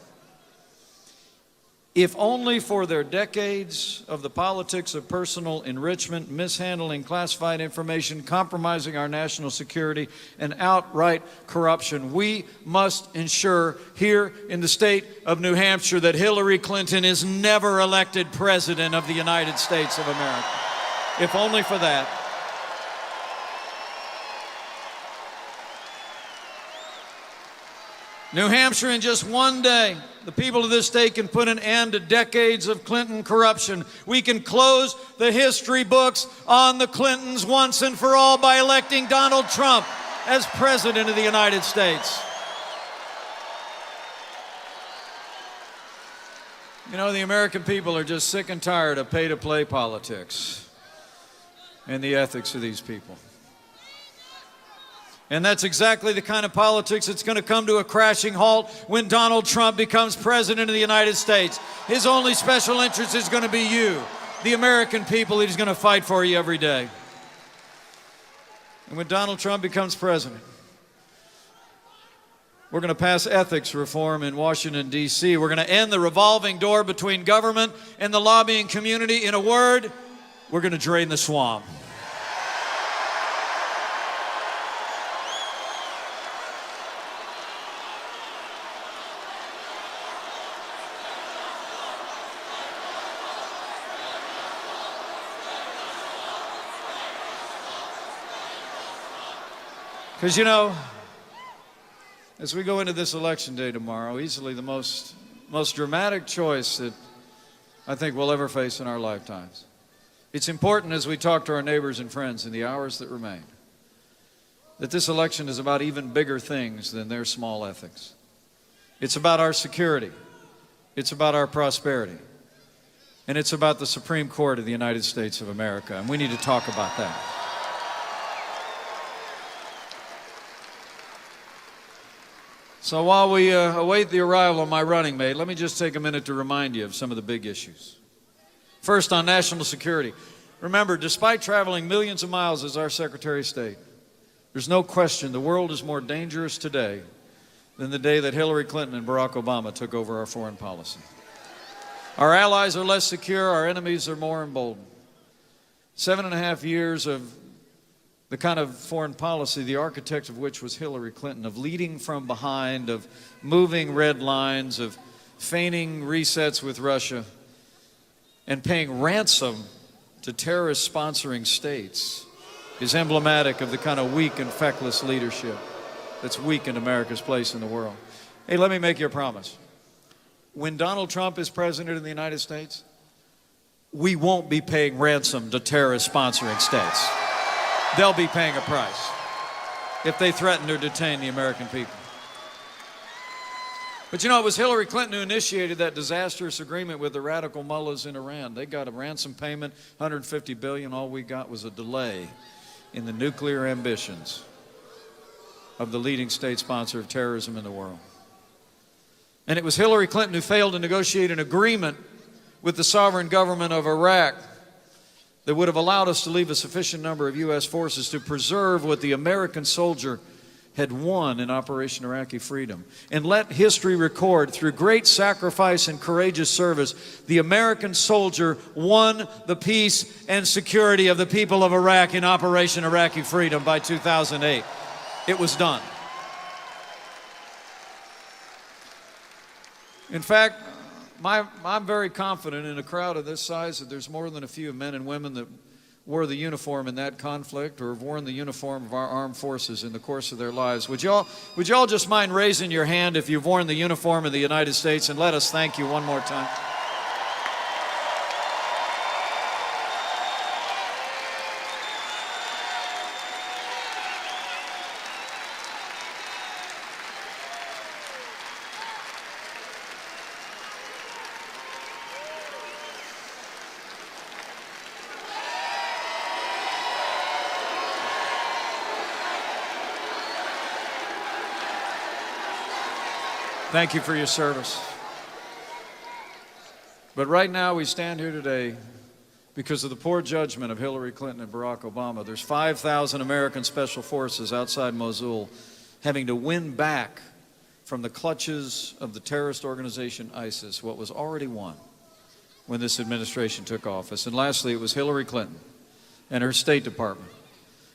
Speaker 10: If only for their decades of the politics of personal enrichment, mishandling classified information, compromising our national security, and outright corruption, we must ensure here in the state of New Hampshire that Hillary Clinton is never elected president of the United States of America. If only for that. New Hampshire, in just one day, the people of this state can put an end to decades of Clinton corruption. We can close the history books on the Clintons once and for all by electing Donald Trump as President of the United States. The American people are just sick and tired of pay-to-play politics and the ethics of these people. And that's exactly the kind of politics that's going to come to a crashing halt when Donald Trump becomes president of the United States. His only special interest is going to be you, the American people. He's going to fight for you every day. And when Donald Trump becomes president, we're going to pass ethics reform in Washington, D.C. We're going to end the revolving door between government and the lobbying community. In a word, we're going to drain the swamp. Because, as we go into this election day tomorrow, easily the most dramatic choice that I think we'll ever face in our lifetimes. It's important as we talk to our neighbors and friends in the hours that remain that this election is about even bigger things than their small ethics. It's about our security. It's about our prosperity. And it's about the Supreme Court of the United States of America, and we need to talk about that. So while we await the arrival of my running mate, let me just take a minute to remind you of some of the big issues. First, on national security. Remember, despite traveling millions of miles as our Secretary of State, there's no question the world is more dangerous today than the day that Hillary Clinton and Barack Obama took over our foreign policy. Our allies are less secure, our enemies are more emboldened. 7.5 years of the kind of foreign policy, the architect of which was Hillary Clinton, of leading from behind, of moving red lines, of feigning resets with Russia, and paying ransom to terrorist sponsoring states is emblematic of the kind of weak and feckless leadership that's weakened America's place in the world. Hey, let me make you a promise. When Donald Trump is president of the United States, we won't be paying ransom to terrorist sponsoring states. They'll be paying a price if they threaten or detain the American people. But you know, it was Hillary Clinton who initiated that disastrous agreement with the radical mullahs in Iran. They got a ransom payment, $150 billion. All we got was a delay in the nuclear ambitions of the leading state sponsor of terrorism in the world. And it was Hillary Clinton who failed to negotiate an agreement with the sovereign government of Iraq that would have allowed us to leave a sufficient number of U.S. forces to preserve what the American soldier had won in Operation Iraqi Freedom. And let history record, through great sacrifice and courageous service, the American soldier won the peace and security of the people of Iraq in Operation Iraqi Freedom by 2008. It was done. In fact, I'm very confident in a crowd of this size that there's more than a few men and women that wore the uniform in that conflict or have worn the uniform of our armed forces in the course of their lives. Would you all just mind raising your hand if you've worn the uniform of the United States, and let us thank you one more time. Thank you for your service. But right now we stand here today because of the poor judgment of Hillary Clinton and Barack Obama. There's 5,000 American special forces outside Mosul having to win back from the clutches of the terrorist organization ISIS what was already won when this administration took office. And lastly, it was Hillary Clinton and her State Department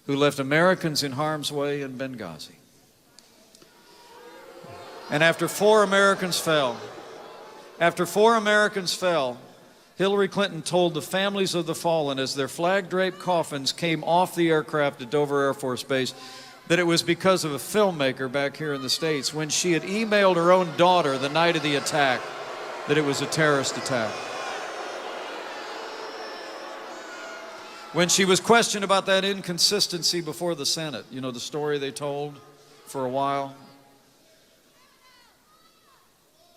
Speaker 10: who left Americans in harm's way in Benghazi. And after four Americans fell, Hillary Clinton told the families of the fallen as their flag-draped coffins came off the aircraft at Dover Air Force Base that it was because of a filmmaker back here in the States when she had emailed her own daughter the night of the attack that it was a terrorist attack. When she was questioned about that inconsistency before the Senate, you know, the story they told for a while,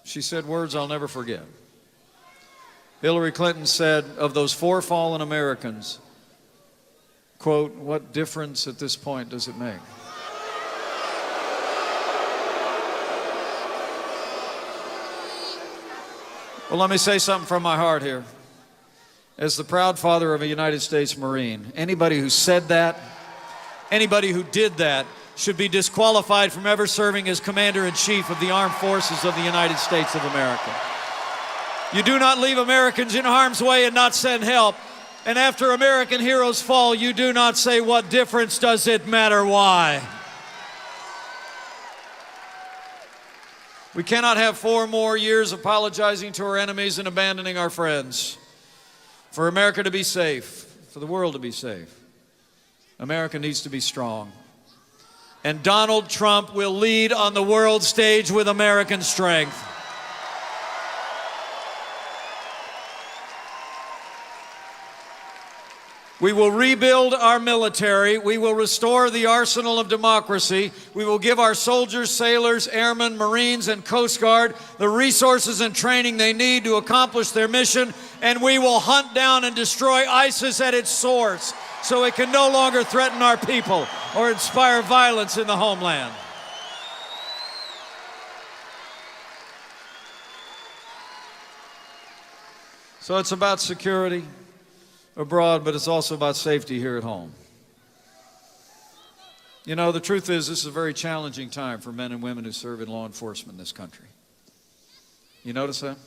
Speaker 10: she said words I'll never forget. Hillary Clinton said of those four fallen Americans, quote, "What difference at this point does it make?" Well, let me say something from my heart here. As the proud father of a United States Marine, anybody who said that, anybody who did that, should be disqualified from ever serving as Commander-in-Chief of the Armed Forces of the United States of America. You do not leave Americans in harm's way and not send help. And after American heroes fall, you do not say, "What difference does it matter? Why?" We cannot have 4 more years apologizing to our enemies and abandoning our friends. For America to be safe, for the world to be safe, America needs to be strong. And Donald Trump will lead on the world stage with American strength. We will rebuild our military. We will restore the arsenal of democracy. We will give our soldiers, sailors, airmen, Marines, and Coast Guard the resources and training they need to accomplish their mission. And we will hunt down and destroy ISIS at its source so it can no longer threaten our people or inspire violence in the homeland. So it's about security abroad, but it's also about safety here at home. You know, the truth is, this is a very challenging time for men and women who serve in law enforcement in this country. You notice that?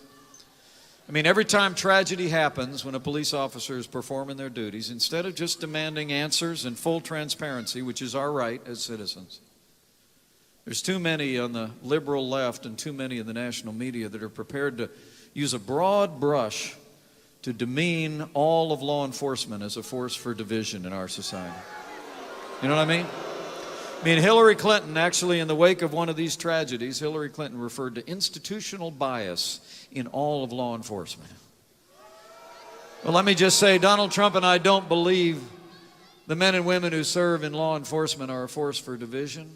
Speaker 10: I mean, every time tragedy happens when a police officer is performing their duties, instead of just demanding answers and full transparency, which is our right as citizens, there's too many on the liberal left and too many in the national media that are prepared to use a broad brush to demean all of law enforcement as a force for division in our society. You know what I mean? I mean, Hillary Clinton, actually in the wake of one of these tragedies, Hillary Clinton referred to institutional bias in all of law enforcement. Well, let me just say, Donald Trump and I don't believe the men and women who serve in law enforcement are a force for division.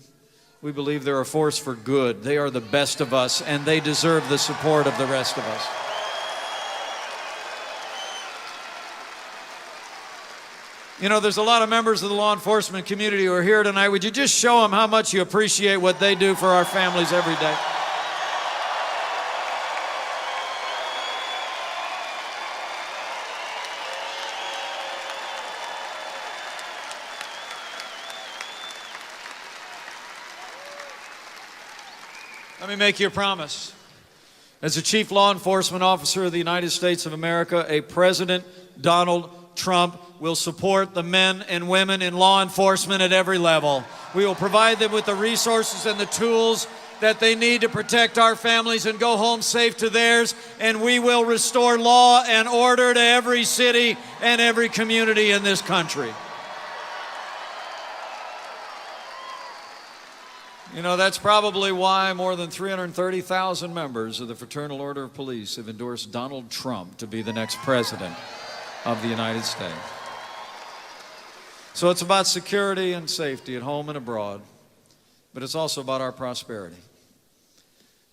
Speaker 10: We believe they're a force for good. They are the best of us, and they deserve the support of the rest of us. You know, there's a lot of members of the law enforcement community who are here tonight. Would you just show them how much you appreciate what they do for our families every day? Let me make you a promise. As a chief law enforcement officer of the United States of America, a President Donald Trump will support the men and women in law enforcement at every level. We will provide them with the resources and the tools that they need to protect our families and go home safe to theirs, and we will restore law and order to every city and every community in this country. You know, that's probably why more than 330,000 members of the Fraternal Order of Police have endorsed Donald Trump to be the next president of the United States. So it's about security and safety at home and abroad, but it's also about our prosperity.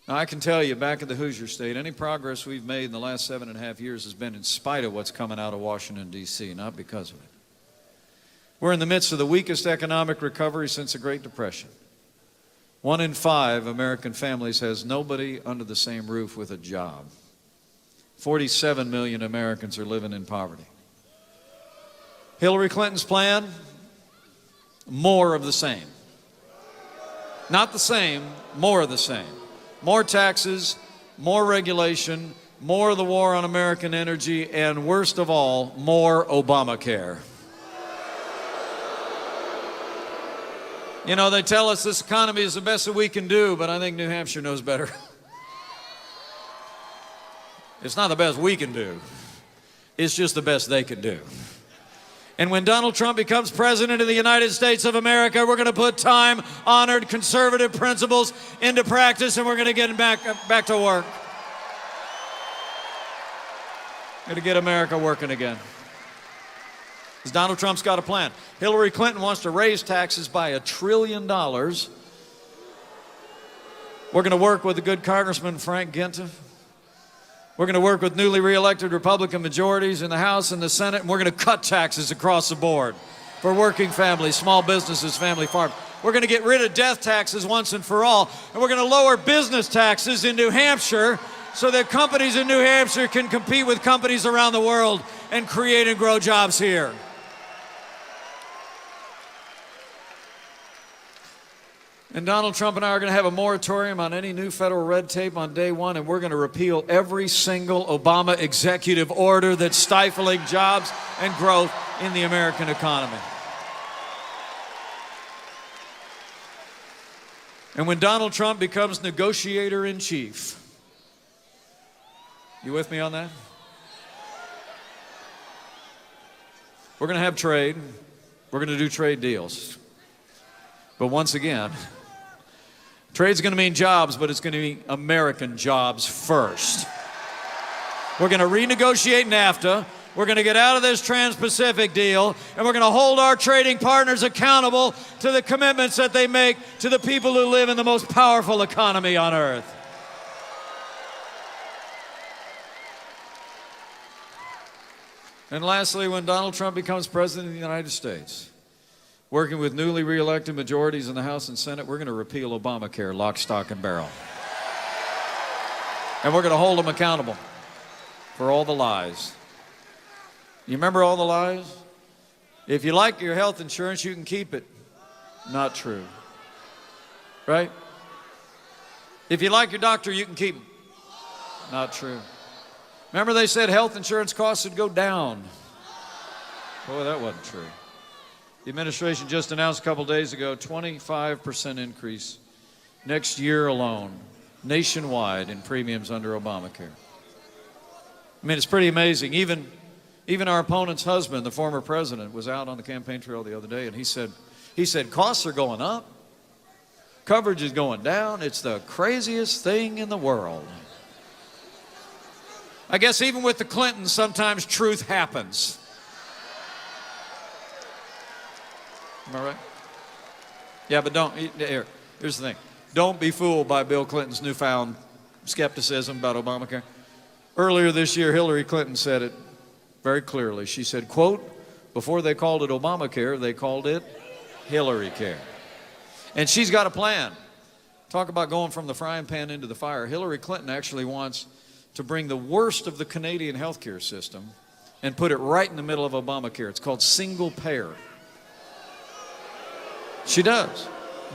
Speaker 10: Now, I can tell you, back in the Hoosier State, any progress we've made in the last 7.5 years has been in spite of what's coming out of Washington, D.C., not because of it. We're in the midst of the weakest economic recovery since the Great Depression. 1 in 5 American families has nobody under the same roof with a job. 47 million Americans are living in poverty. Hillary Clinton's plan? More of the same. Not the same, more of the same. More taxes, more regulation, more of the war on American energy, and worst of all, more Obamacare. You know, they tell us this economy is the best that we can do, but I think New Hampshire knows better. It's not the best we can do. It's just the best they can do. And when Donald Trump becomes president of the United States of America, we're going to put time-honored conservative principles into practice, and we're going to get back to work. Going to get America working again. Because Donald Trump's got a plan. Hillary Clinton wants to raise taxes by $1 trillion. We're going to work with the good Congressman Frank Ginta. We're going to work with newly re-elected Republican majorities in the House and the Senate, and we're going to cut taxes across the board for working families, small businesses, family farms. We're going to get rid of death taxes once and for all, and we're going to lower business taxes in New Hampshire so that companies in New Hampshire can compete with companies around the world and create and grow jobs here. And Donald Trump and I are going to have a moratorium on any new federal red tape on day one, and we're going to repeal every single Obama executive order that's stifling jobs and growth in the American economy. And when Donald Trump becomes negotiator-in-chief, you with me on that? We're going to have trade. We're going to do trade deals. But once again, trade's going to mean jobs, but it's going to be American jobs first. We're going to renegotiate NAFTA. We're going to get out of this Trans-Pacific deal, and we're going to hold our trading partners accountable to the commitments that they make to the people who live in the most powerful economy on earth. And lastly, when Donald Trump becomes president of the United States, working with newly re-elected majorities in the House and Senate, we're going to repeal Obamacare, lock, stock, and barrel. And we're going to hold them accountable for all the lies. You remember all the lies? If you like your health insurance, you can keep it. Not true. Right? If you like your doctor, you can keep him. Not true. Remember they said health insurance costs would go down. Boy, that wasn't true. The administration just announced a couple days ago, 25% increase next year alone, nationwide in premiums under Obamacare. I mean, it's pretty amazing. Even our opponent's husband, the former president, was out on the campaign trail the other day, and he said costs are going up, coverage is going down. It's the craziest thing in the world. I guess even with the Clintons, sometimes truth happens. Am I right? Yeah, but here's the thing. Don't be fooled by Bill Clinton's newfound skepticism about Obamacare. Earlier this year, Hillary Clinton said it very clearly. She said, quote, before they called it Obamacare, they called it Hillary Care. And she's got a plan. Talk about going from the frying pan into the fire. Hillary Clinton actually wants to bring the worst of the Canadian healthcare system and put it right in the middle of Obamacare. It's called single payer. She does.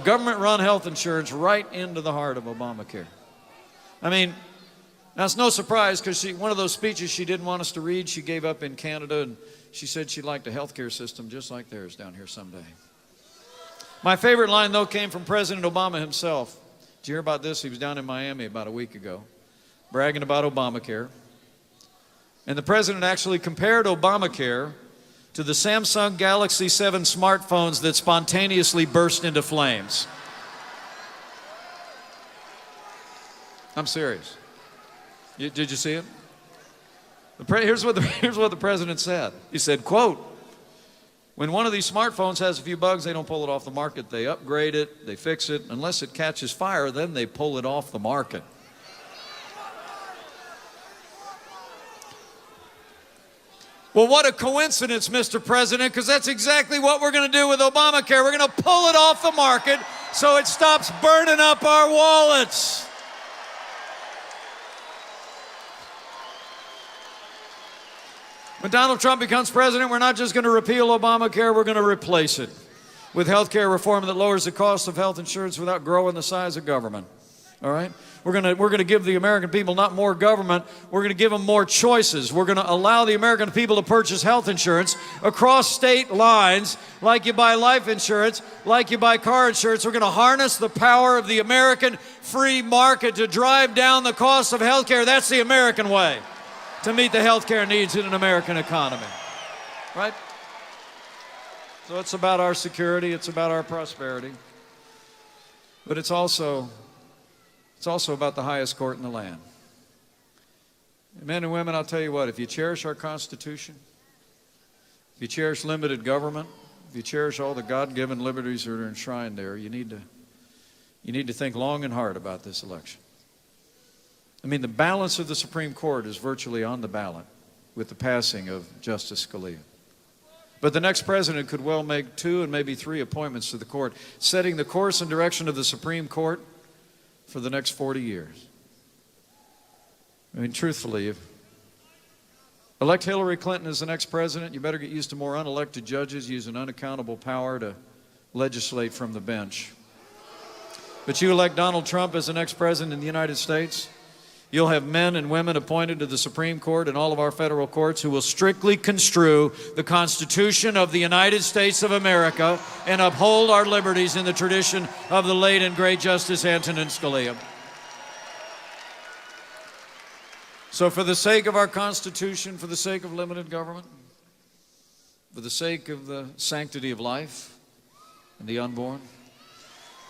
Speaker 10: Government-run health insurance right into the heart of Obamacare. I mean, now it's no surprise because one of those speeches she didn't want us to read, she gave up in Canada, and she said she'd like a healthcare system just like theirs down here someday. My favorite line, though, came from President Obama himself. Did you hear about this? He was down in Miami about a week ago, bragging about Obamacare. And the president actually compared Obamacare to the Samsung Galaxy 7 smartphones that spontaneously burst into flames. I'm serious. Did you see it? Here's what the president said. He said, quote, when one of these smartphones has a few bugs, they don't pull it off the market. They upgrade it, they fix it. Unless it catches fire, then they pull it off the market. Well, what a coincidence, Mr. President, because that's exactly what we're going to do with Obamacare. We're going to pull it off the market so it stops burning up our wallets. When Donald Trump becomes president, we're not just going to repeal Obamacare, we're going to replace it with health care reform that lowers the cost of health insurance without growing the size of government. All right? We're going to give the American people not more government, we're going to give them more choices. We're going to allow the American people to purchase health insurance across state lines like you buy life insurance, like you buy car insurance. We're going to harness the power of the American free market to drive down the cost of health care. That's the American way to meet the health care needs in an American economy. Right? So it's about our security, it's about our prosperity, but it's also about the highest court in the land. Men and women, I'll tell you what, if you cherish our Constitution, if you cherish limited government, if you cherish all the God-given liberties that are enshrined there, you need to think long and hard about this election. I mean, the balance of the Supreme Court is virtually on the ballot with the passing of Justice Scalia. But the next president could well make 2 and maybe 3 appointments to the court, setting the course and direction of the Supreme Court for the next 40 years. I mean, truthfully, if elect Hillary Clinton as the next president, you better get used to more unelected judges using unaccountable power to legislate from the bench. But you elect Donald Trump as the next president in the United States, you'll have men and women appointed to the Supreme Court and all of our federal courts who will strictly construe the Constitution of the United States of America and uphold our liberties in the tradition of the late and great Justice Antonin Scalia. So for the sake of our Constitution, for the sake of limited government, for the sake of the sanctity of life and the unborn,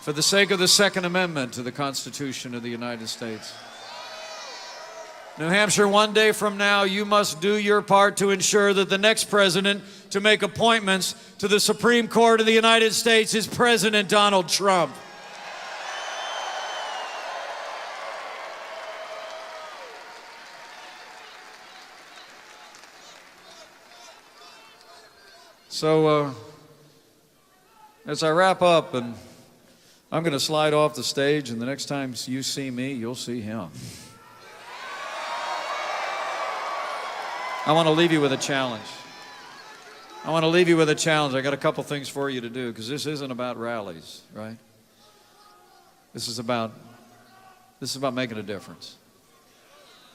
Speaker 10: for the sake of the Second Amendment to the Constitution of the United States, New Hampshire, one day from now, you must do your part to ensure that the next president to make appointments to the Supreme Court of the United States is President Donald Trump. So, as I wrap up, and I'm going to slide off the stage, and the next time you see me, you'll see him. I want to leave you with a challenge. I got a couple things for you to do, because this isn't about rallies, right? This is about making a difference.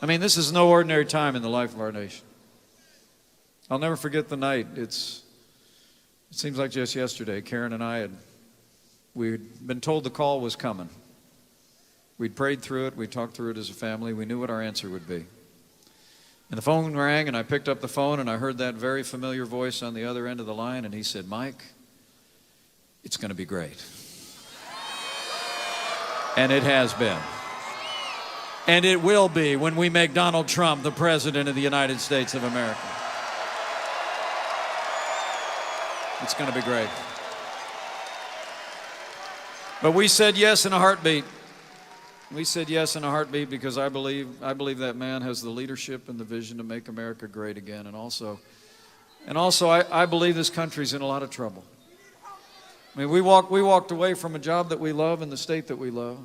Speaker 10: I mean, this is no ordinary time in the life of our nation. I'll never forget the night. It seems like just yesterday, Karen and I we'd been told the call was coming. We'd prayed through it, we talked through it as a family, we knew what our answer would be. And the phone rang, and I picked up the phone, and I heard that very familiar voice on the other end of the line, and he said, "Mike, it's going to be great." And it has been. And it will be when we make Donald Trump the President of the United States of America. It's going to be great. But we said yes in a heartbeat. We said yes in a heartbeat because I believe that man has the leadership and the vision to make America great again. And also I believe this country's in a lot of trouble. I mean, we walked away from a job that we love in the state that we love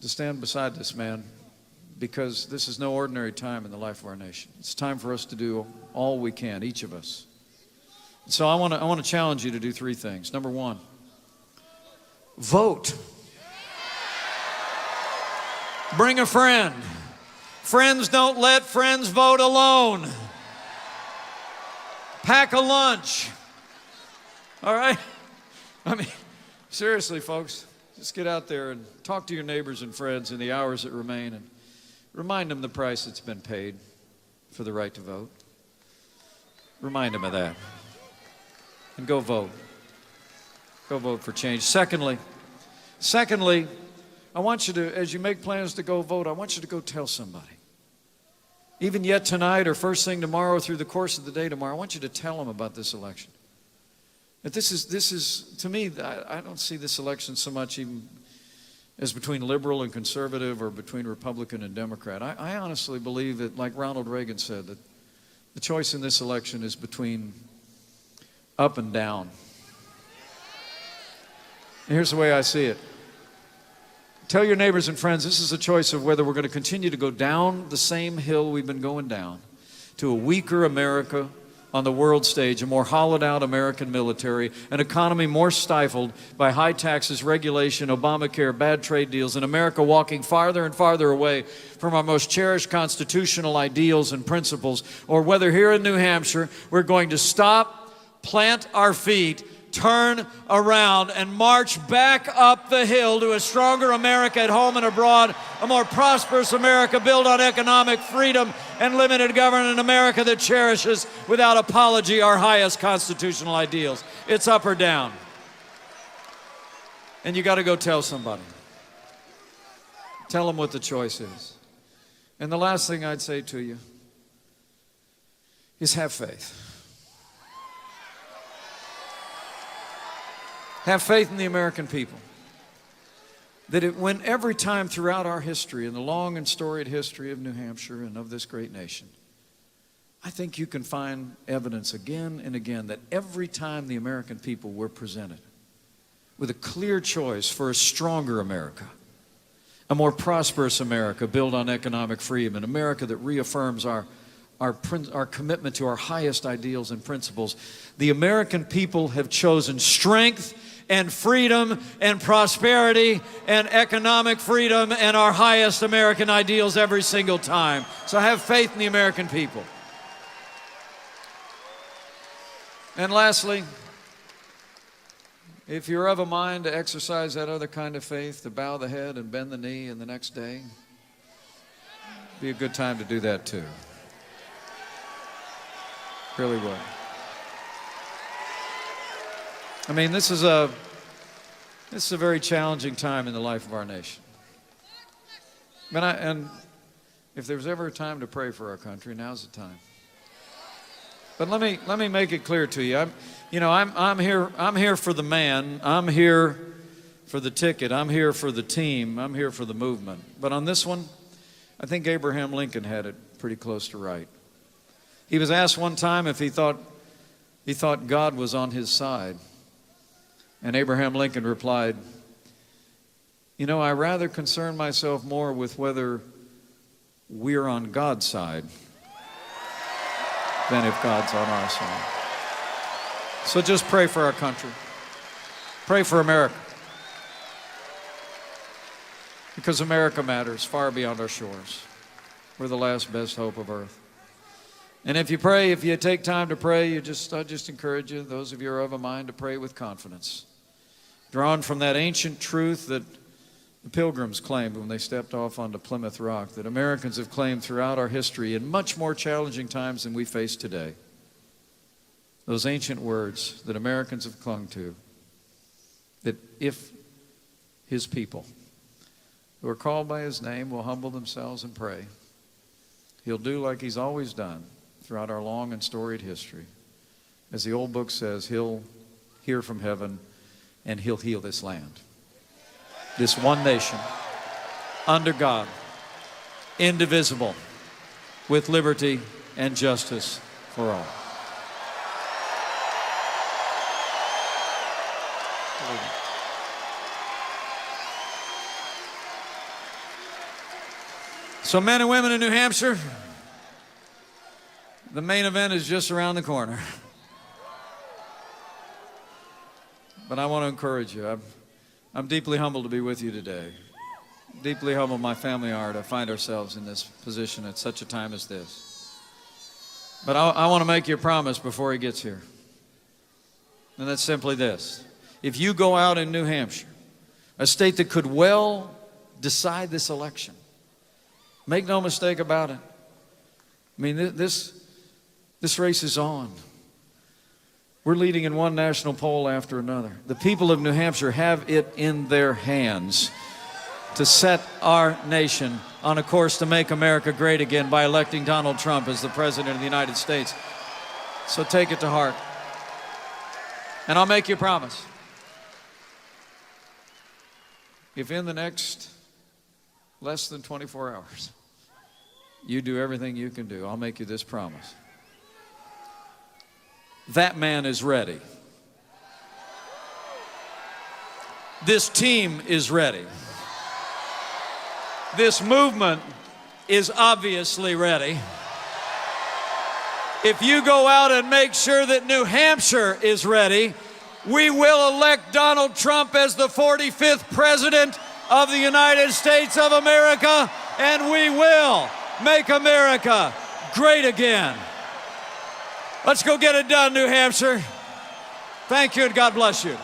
Speaker 10: to stand beside this man, because this is no ordinary time in the life of our nation. It's time for us to do all we can, each of us. So I want to challenge you to do three things. Number one, vote. Bring a friend. Friends don't let friends vote alone. Pack a lunch. All right? I mean, seriously, folks, just get out there and talk to your neighbors and friends in the hours that remain and remind them the price that's been paid for the right to vote. Remind them of that. And go vote. Go vote for change. Secondly, I want you to, as you make plans to go vote, I want you to go tell somebody. Even yet tonight or first thing tomorrow, through the course of the day tomorrow, I want you to tell them about this election. That this is to me, I don't see this election so much even as between liberal and conservative or between Republican and Democrat. I honestly believe that, like Ronald Reagan said, that the choice in this election is between up and down. And here's the way I see it. Tell your neighbors and friends, this is a choice of whether we're going to continue to go down the same hill we've been going down to a weaker America on the world stage, a more hollowed out American military, an economy more stifled by high taxes, regulation, Obamacare, bad trade deals, and America walking farther and farther away from our most cherished constitutional ideals and principles, or whether here in New Hampshire we're going to stop, plant our feet, turn around and march back up the hill to a stronger America at home and abroad, a more prosperous America built on economic freedom and limited government, an America that cherishes without apology our highest constitutional ideals. It's up or down. And you got to go tell somebody. Tell them what the choice is. And the last thing I'd say to you is have faith. Have faith in the American people. That every time throughout our history, in the long and storied history of New Hampshire and of this great nation, I think you can find evidence again and again that every time the American people were presented with a clear choice for a stronger America, a more prosperous America built on economic freedom, an America that reaffirms our commitment to our highest ideals and principles, the American people have chosen strength and freedom and prosperity and economic freedom and our highest American ideals every single time. So have faith in the American people. And lastly, if you're of a mind to exercise that other kind of faith, to bow the head and bend the knee in the next day, be a good time to do that too. Really would. I mean, this is a very challenging time in the life of our nation. And if there's ever a time to pray for our country, now's the time. But let me make it clear to you. I'm here for the man. I'm here for the ticket. I'm here for the team. I'm here for the movement. But on this one, I think Abraham Lincoln had it pretty close to right. He was asked one time if he thought God was on his side. And Abraham Lincoln replied, I rather concern myself more with whether we're on God's side than if God's on our side. So just pray for our country. Pray for America. Because America matters far beyond our shores. We're the last best hope of earth. And if you take time to pray, I just encourage you, those of you who are of a mind, to pray with confidence. Drawn from that ancient truth that the Pilgrims claimed when they stepped off onto Plymouth Rock, that Americans have claimed throughout our history in much more challenging times than we face today. Those ancient words that Americans have clung to, that if His people who are called by His name will humble themselves and pray, He'll do like He's always done throughout our long and storied history. As the old book says, He'll hear from heaven and He'll heal this land. This one nation, under God, indivisible, with liberty and justice for all. So men and women in New Hampshire, the main event is just around the corner. But I want to encourage you. I'm deeply humbled to be with you today. Deeply humbled my family are to find ourselves in this position at such a time as this. But I want to make you a promise before he gets here. And that's simply this. If you go out in New Hampshire, a state that could well decide this election, make no mistake about it. I mean, this race is on. We're leading in one national poll after another. The people of New Hampshire have it in their hands to set our nation on a course to make America great again by electing Donald Trump as the President of the United States. So take it to heart. And I'll make you a promise. If in the next less than 24 hours you do everything you can do, I'll make you this promise. That man is ready. This team is ready. This movement is obviously ready. If you go out and make sure that New Hampshire is ready, we will elect Donald Trump as the 45th President of the United States of America, and we will make America great again. Let's go get it done, New Hampshire. Thank you and God bless you.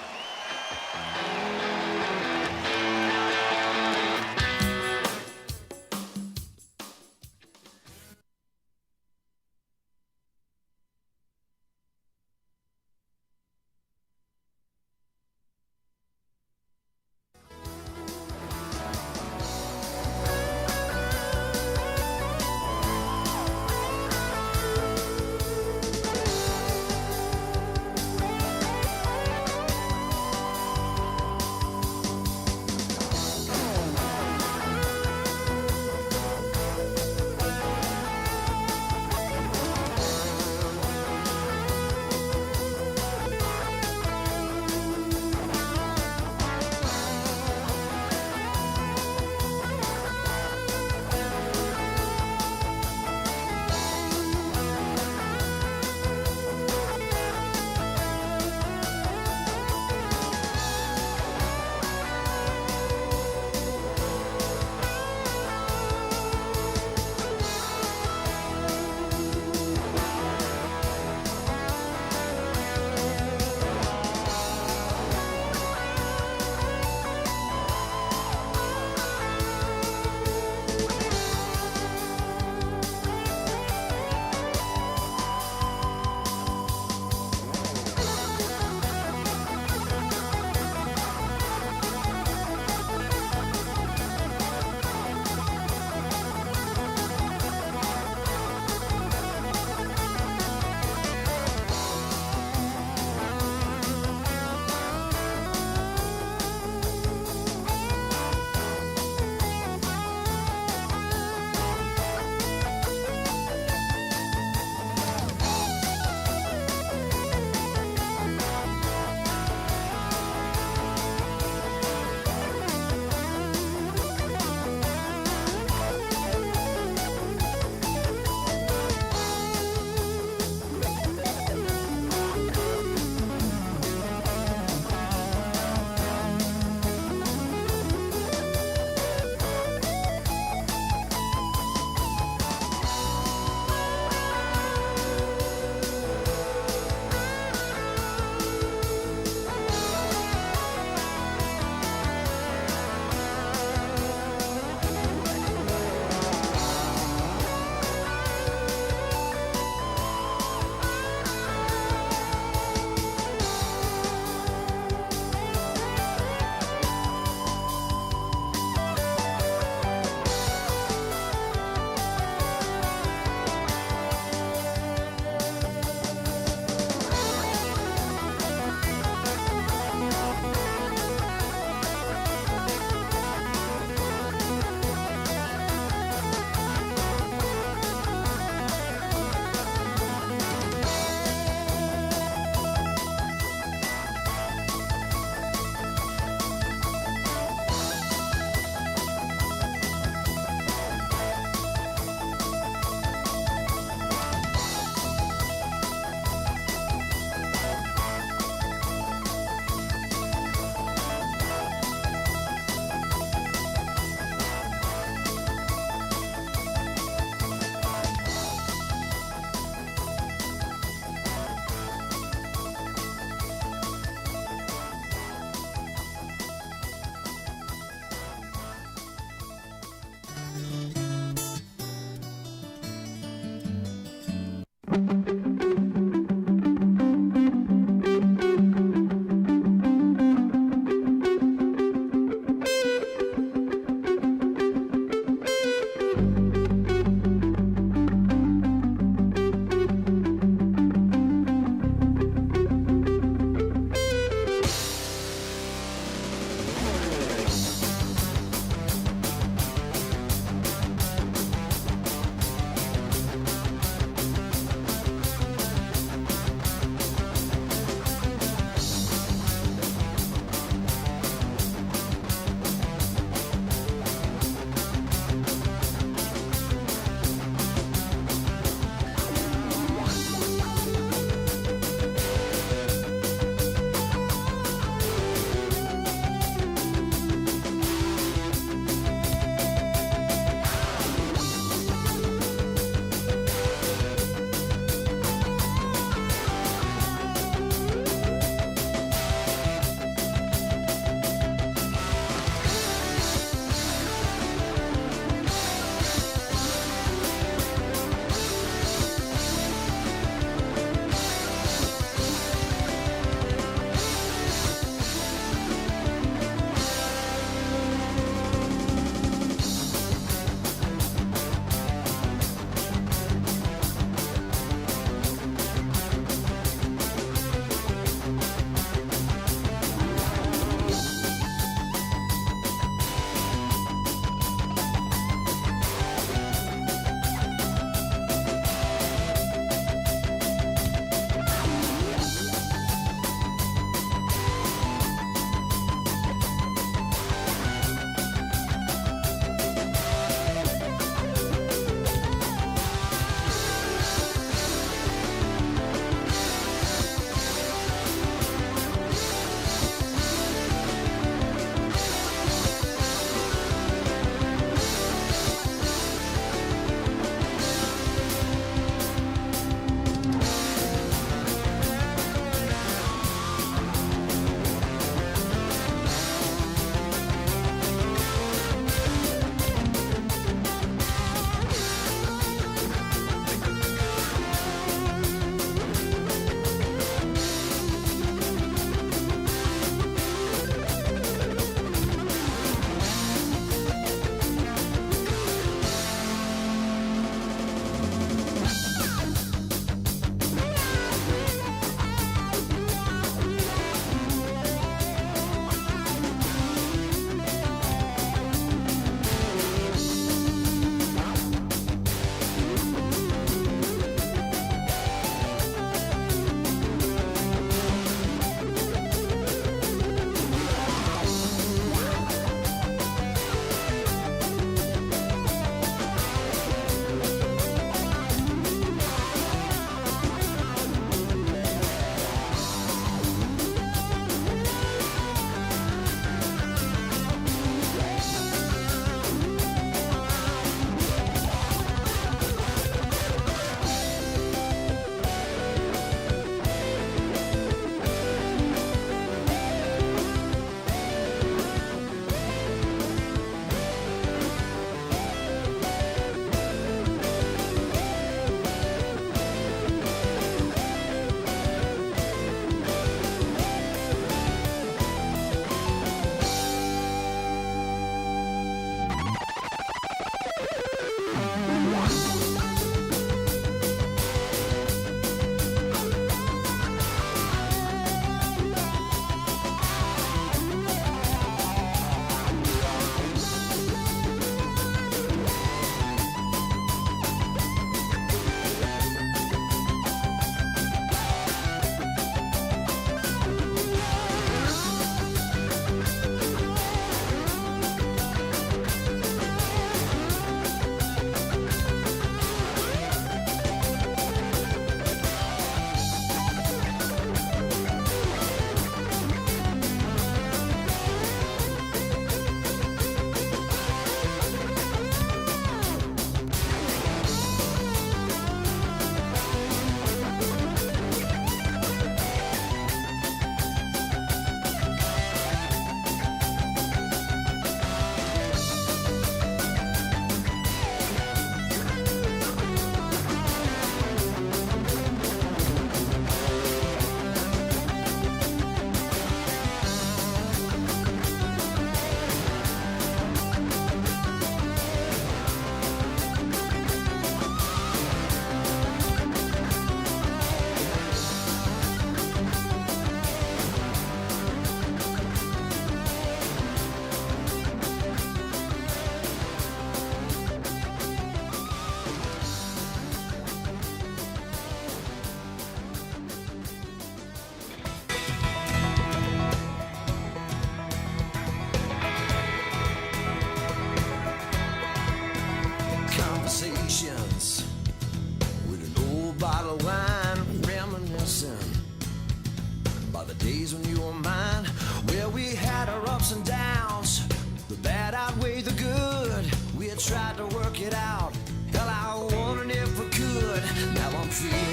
Speaker 11: days when you were mine. Well, we had our ups and downs. The bad outweighed the good. We had tried to work it out. Hell, I wondered if we could. Now I'm feeling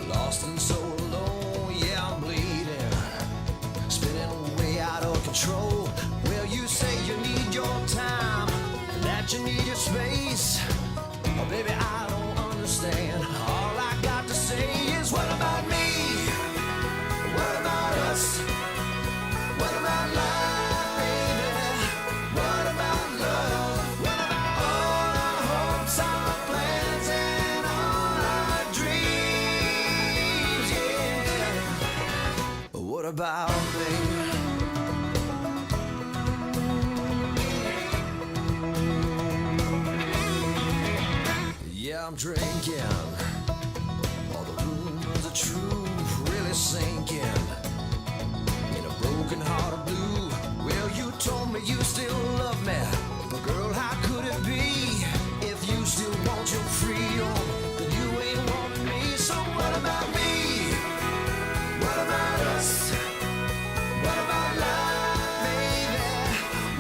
Speaker 11: lost and so alone. Yeah, I'm bleeding, spinning way out of control. Well, you say you need your time, that you need your space. Oh, baby, I don't understand. All I got to say is, what about me? What about us? What about life, baby? What about love? What about all our hopes, our plans, and all our dreams? Yeah. What about me? Yeah, I'm drinking. All the rumors are true, really sinking. In a broken heart of blue. Well, you told me you still love me, but girl, how could it be? If you still want your freedom, then you ain't wanting me. So what about me? What about us? What about life, baby?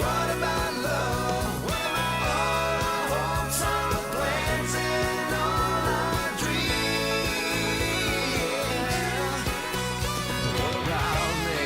Speaker 11: What about love? What about all our hopes, our plans, and all our dreams? What about me?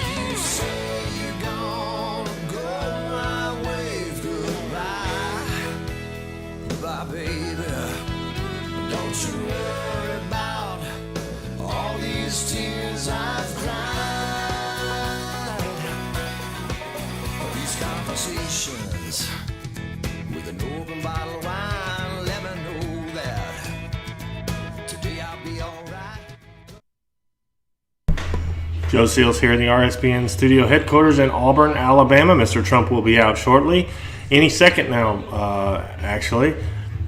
Speaker 11: You say you're gonna go my way. Goodbye, goodbye, baby. Don't you worry about all these tears I've cried. These conversations with an open bottle of wine let me know that today I'll be alright.
Speaker 12: Joe Seals here in the RSBN studio headquarters in Auburn, Alabama. Mr. Trump will be out shortly. Any second now, actually.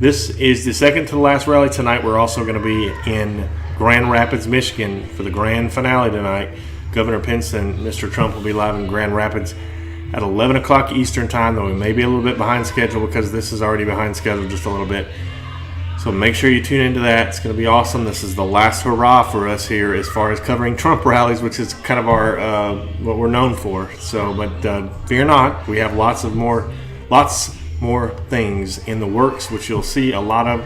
Speaker 12: This is the second to the last rally tonight. We're also going to be in Grand Rapids, Michigan for the grand finale tonight. Governor Pence and Mr. Trump will be live in Grand Rapids at 11 o'clock Eastern time, though we may be a little bit behind schedule because this is already behind schedule just a little bit. So make sure you tune into that. It's going to be awesome. This is the last hurrah for us here as far as covering Trump rallies, which is kind of our what we're known for. So, but fear not, we have lots more things in the works, which you'll see a lot of,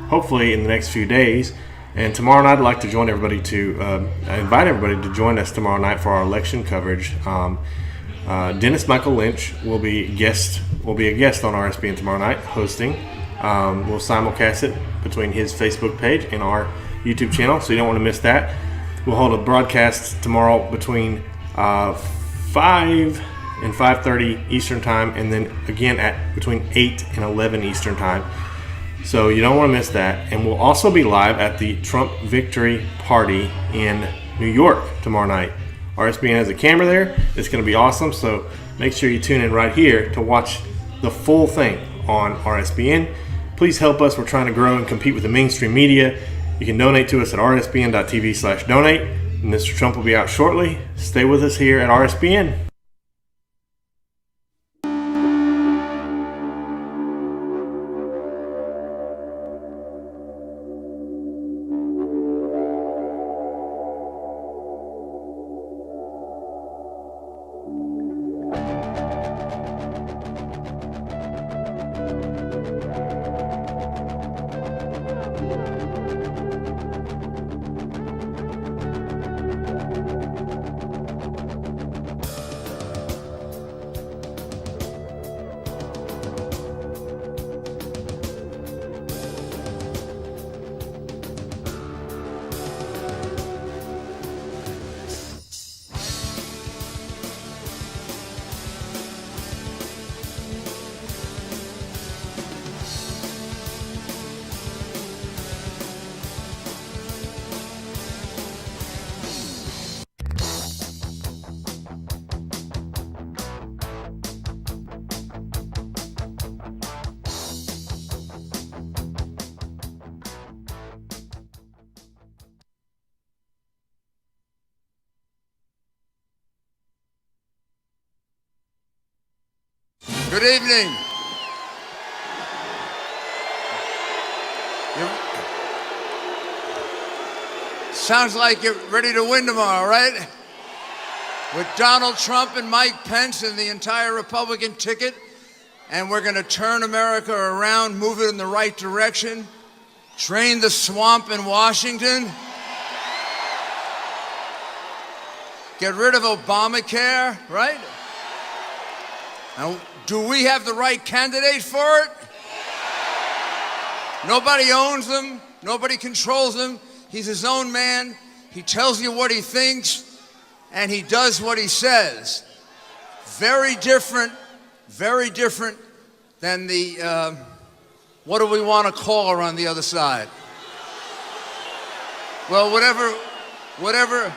Speaker 12: hopefully, in the next few days. And tomorrow night, I'd like to join everybody invite everybody to join us tomorrow night for our election coverage. Dennis Michael Lynch will be a guest on RSBN tomorrow night, hosting. We'll simulcast it between his Facebook page and our YouTube channel, so you don't want to miss that. We'll hold a broadcast tomorrow between 5 and 5:30 Eastern time, and then again at between 8 and 11 Eastern time. So you don't want to miss that. And we'll also be live at the Trump Victory Party in New York tomorrow night. RSBN has a camera there. It's going to be awesome. So make sure you tune in right here to watch the full thing on RSBN. Please help us. We're trying to grow and compete with the mainstream media. You can donate to us at rsbn.tv/donate. Mr. Trump will be out shortly. Stay with us here at RSBN.
Speaker 13: Good evening. Sounds like you're ready to win tomorrow, right? With Donald Trump and Mike Pence and the entire Republican ticket, and we're going to turn America around, move it in the right direction, drain the swamp in Washington, get rid of Obamacare, right? Now, do we have the right candidate for it? Nobody owns him. Nobody controls him. He's his own man. He tells you what he thinks, and he does what he says. Very different than the, what do we want to call her on the other side? Well, whatever.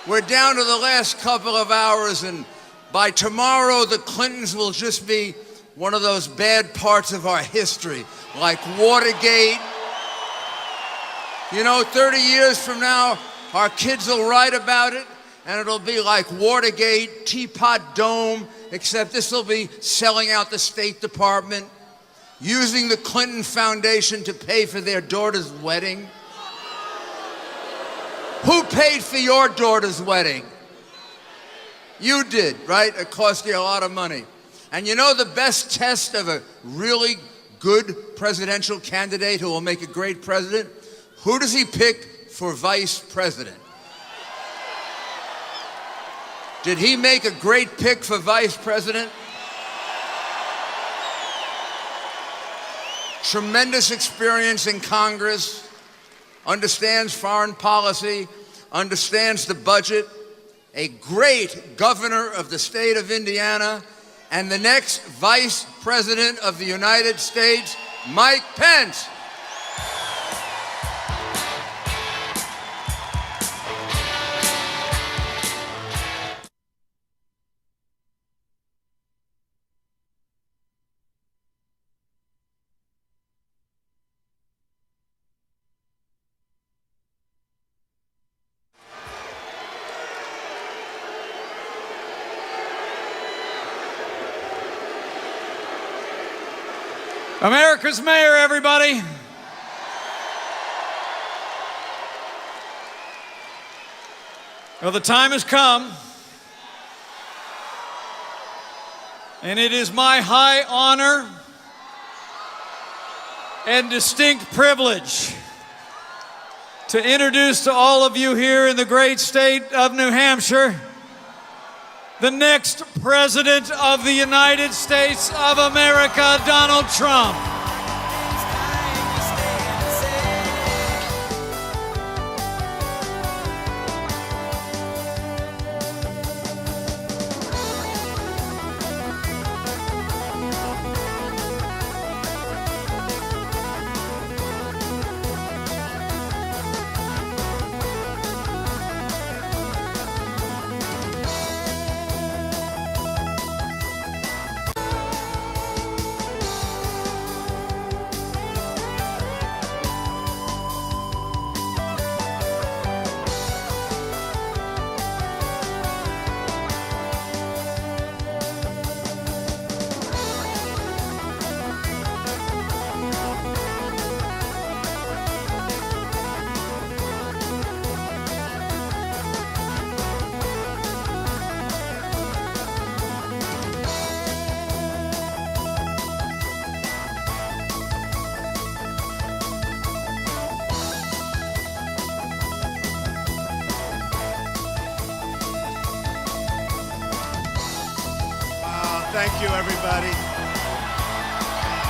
Speaker 13: We're down to the last couple of hours, and by tomorrow, the Clintons will just be one of those bad parts of our history, like Watergate. You know, 30 years from now, our kids will write about it, and it'll be like Watergate, Teapot Dome, except this will be selling out the State Department, using the Clinton Foundation to pay for their daughter's wedding. Who paid for your daughter's wedding? You did, right? It cost you a lot of money. And you know the best test of a really good presidential candidate who will make a great president? Who does he pick for vice president? Did he make a great pick for vice president? Tremendous experience in Congress, understands foreign policy, understands the budget, a great governor of the state of Indiana, and the next vice president of the United States, Mike Pence.
Speaker 10: America's mayor, everybody. Well, the time has come, and it is my high honor and distinct privilege to introduce to all of you here in the great state of New Hampshire the next President of the United States of America, Donald Trump.
Speaker 14: Thank you, everybody.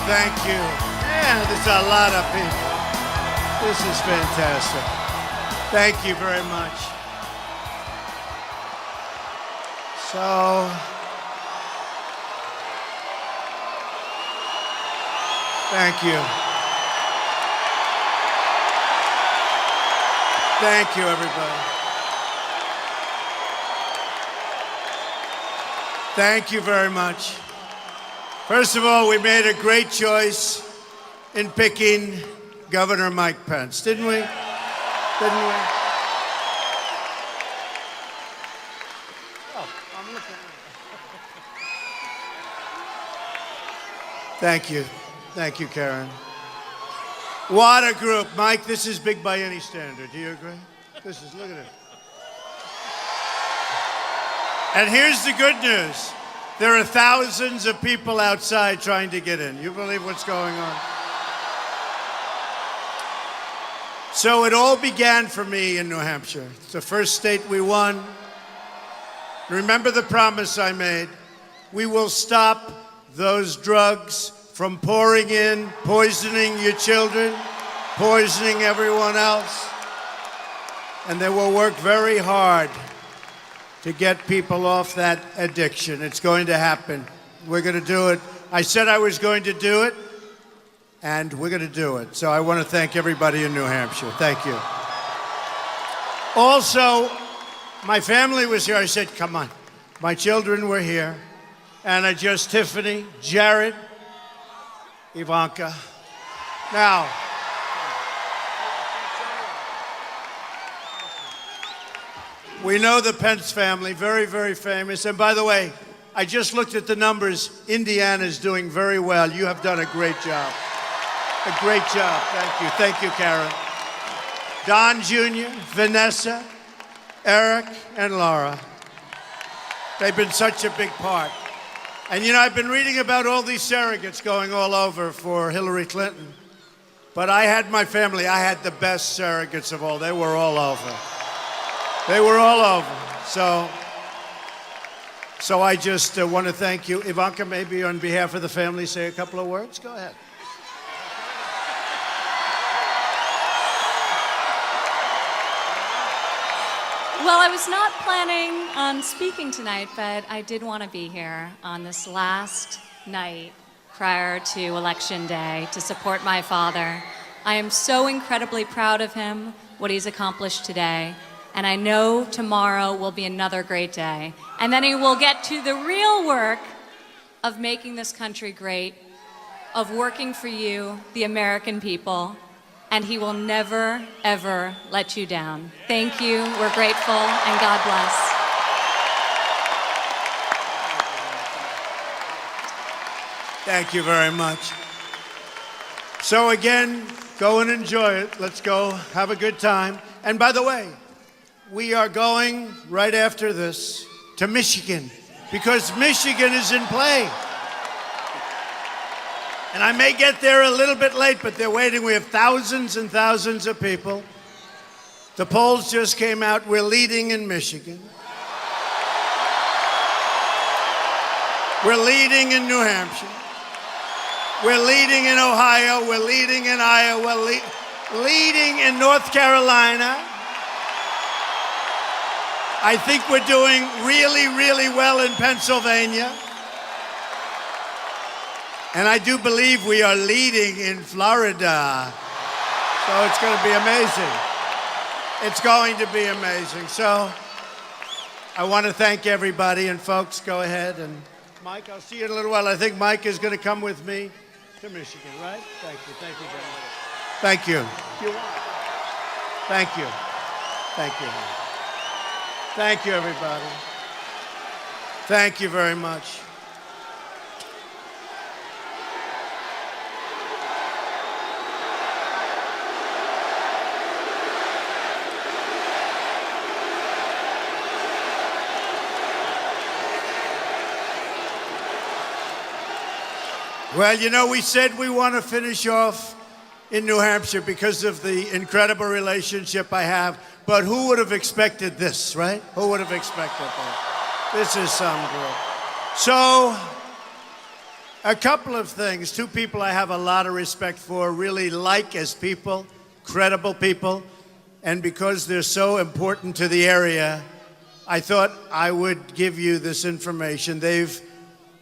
Speaker 14: Thank you. Yeah, there's a lot of people. This is fantastic. Thank you very much. So, thank you. Thank you, everybody. Thank you very much. First of all, we made a great choice in picking Governor Mike Pence, didn't we? Didn't we? Oh, I'm looking. Thank you. Thank you, Karen. What a group. Mike, this is big by any standard. Do you agree? Look at it. And here's the good news. There are thousands of people outside trying to get in. You believe what's going on? So it all began for me in New Hampshire. It's the first state we won. Remember the promise I made. We will stop those drugs from pouring in, poisoning your children, poisoning everyone else. And they will work very hard to get people off that addiction. It's going to happen. We're going to do it. I said I was going to do it, and we're going to do it. So I want to thank everybody in New Hampshire. Thank you. Also, my family was here. I said, come on. My children were here. Anna, just Tiffany, Jared, Ivanka. Now, we know the Pence family, very, very famous. And by the way, I just looked at the numbers. Indiana's doing very well. You have done a great job. A great job. Thank you. Thank you, Karen. Don Jr., Vanessa, Eric, and Laura. They've been such a big part. And you know, I've been reading about all these surrogates going all over for Hillary Clinton. But I had my family, I had the best surrogates of all. They were all over. They were all over. So I just want to thank you. Ivanka, maybe on behalf of the family, say a couple of words. Go ahead.
Speaker 15: Well, I was not planning on speaking tonight, but I did want to be here on this last night prior to Election Day to support my father. I am so incredibly proud of him, what he's accomplished today, and I know tomorrow will be another great day. And then he will get to the real work of making this country great, of working for you, the American people, and he will never, ever let you down. Thank you, we're grateful, and God bless.
Speaker 14: Thank you very much. So again, go and enjoy it. Let's go have a good time. And by the way, we are going right after this to Michigan because Michigan is in play. And I may get there a little bit late, but they're waiting. We have thousands and thousands of people. The polls just came out. We're leading in Michigan. We're leading in New Hampshire. We're leading in Ohio. We're leading in Iowa. Leading in North Carolina. I think we're doing really, really well in Pennsylvania. And I do believe we are leading in Florida. So it's going to be amazing. It's going to be amazing. So I want to thank everybody. And folks, go ahead. And Mike, I'll see you in a little while. I think Mike is going to come with me to Michigan, right? Thank you. Thank you very much. Thank you. Thank you. Thank you. Thank you, everybody. Thank you very much. Well, you know, we said we want to finish off in New Hampshire because of the incredible relationship I have. But who would have expected this, right? Who would have expected that? This is some group. So, a couple of things. Two people I have a lot of respect for, really like as people, credible people. And because they're so important to the area, I thought I would give you this information. They've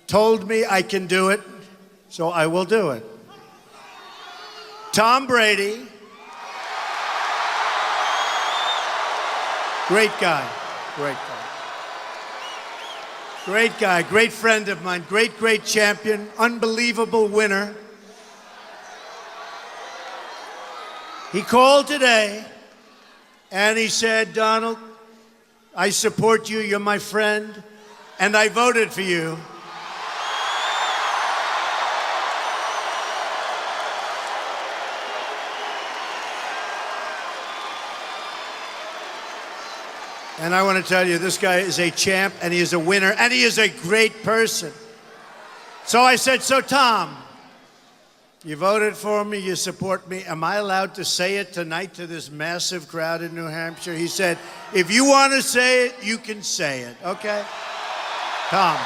Speaker 14: told me I can do it. So I will do it. Tom Brady, great guy, great guy. Great guy, great friend of mine, great champion, unbelievable winner. He called today and he said, Donald, I support you, you're my friend, and I voted for you. And I want to tell you, this guy is a champ, and he is a winner, and he is a great person. So I said, so Tom, you voted for me, you support me. Am I allowed to say it tonight to this massive crowd in New Hampshire? He said, if you want to say it, you can say it, okay? Tom,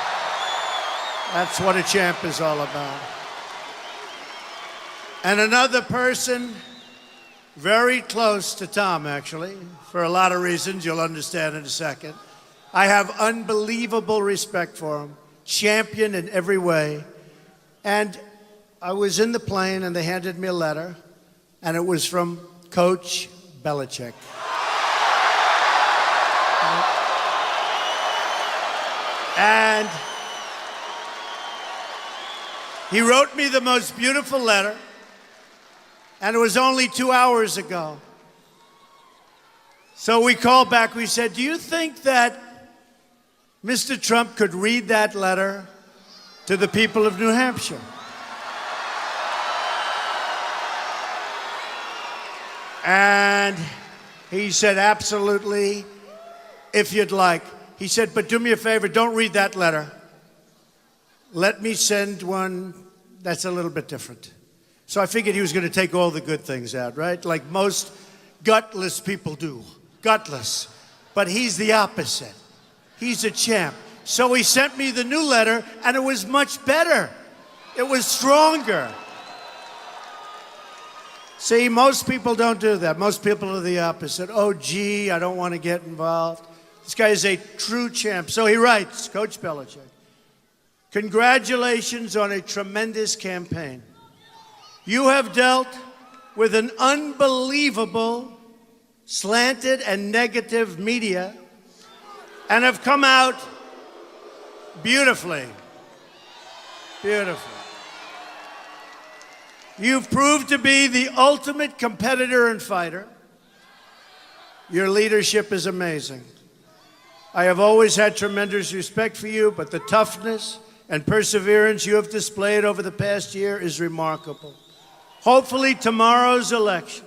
Speaker 14: that's what a champ is all about. And another person very close to Tom, actually, for a lot of reasons you'll understand in a second. I have unbelievable respect for him, champion in every way. And I was in the plane and they handed me a letter, and it was from Coach Belichick. And he wrote me the most beautiful letter, and it was only 2 hours ago. So we called back, we said, do you think that Mr. Trump could read that letter to the people of New Hampshire? And he said, absolutely, if you'd like. He said, but do me a favor, don't read that letter. Let me send one that's a little bit different. So I figured he was going to take all the good things out, right? Like most gutless people do. Gutless. But he's the opposite. He's a champ. So he sent me the new letter, and it was much better. It was stronger. See, most people don't do that. Most people are the opposite. Oh, gee, I don't want to get involved. This guy is a true champ. So he writes, Coach Belichick, congratulations on a tremendous campaign. You have dealt with an unbelievable, slanted and negative media and have come out beautifully. Beautifully. You've proved to be the ultimate competitor and fighter. Your leadership is amazing. I have always had tremendous respect for you, but the toughness and perseverance you have displayed over the past year is remarkable. Hopefully tomorrow's election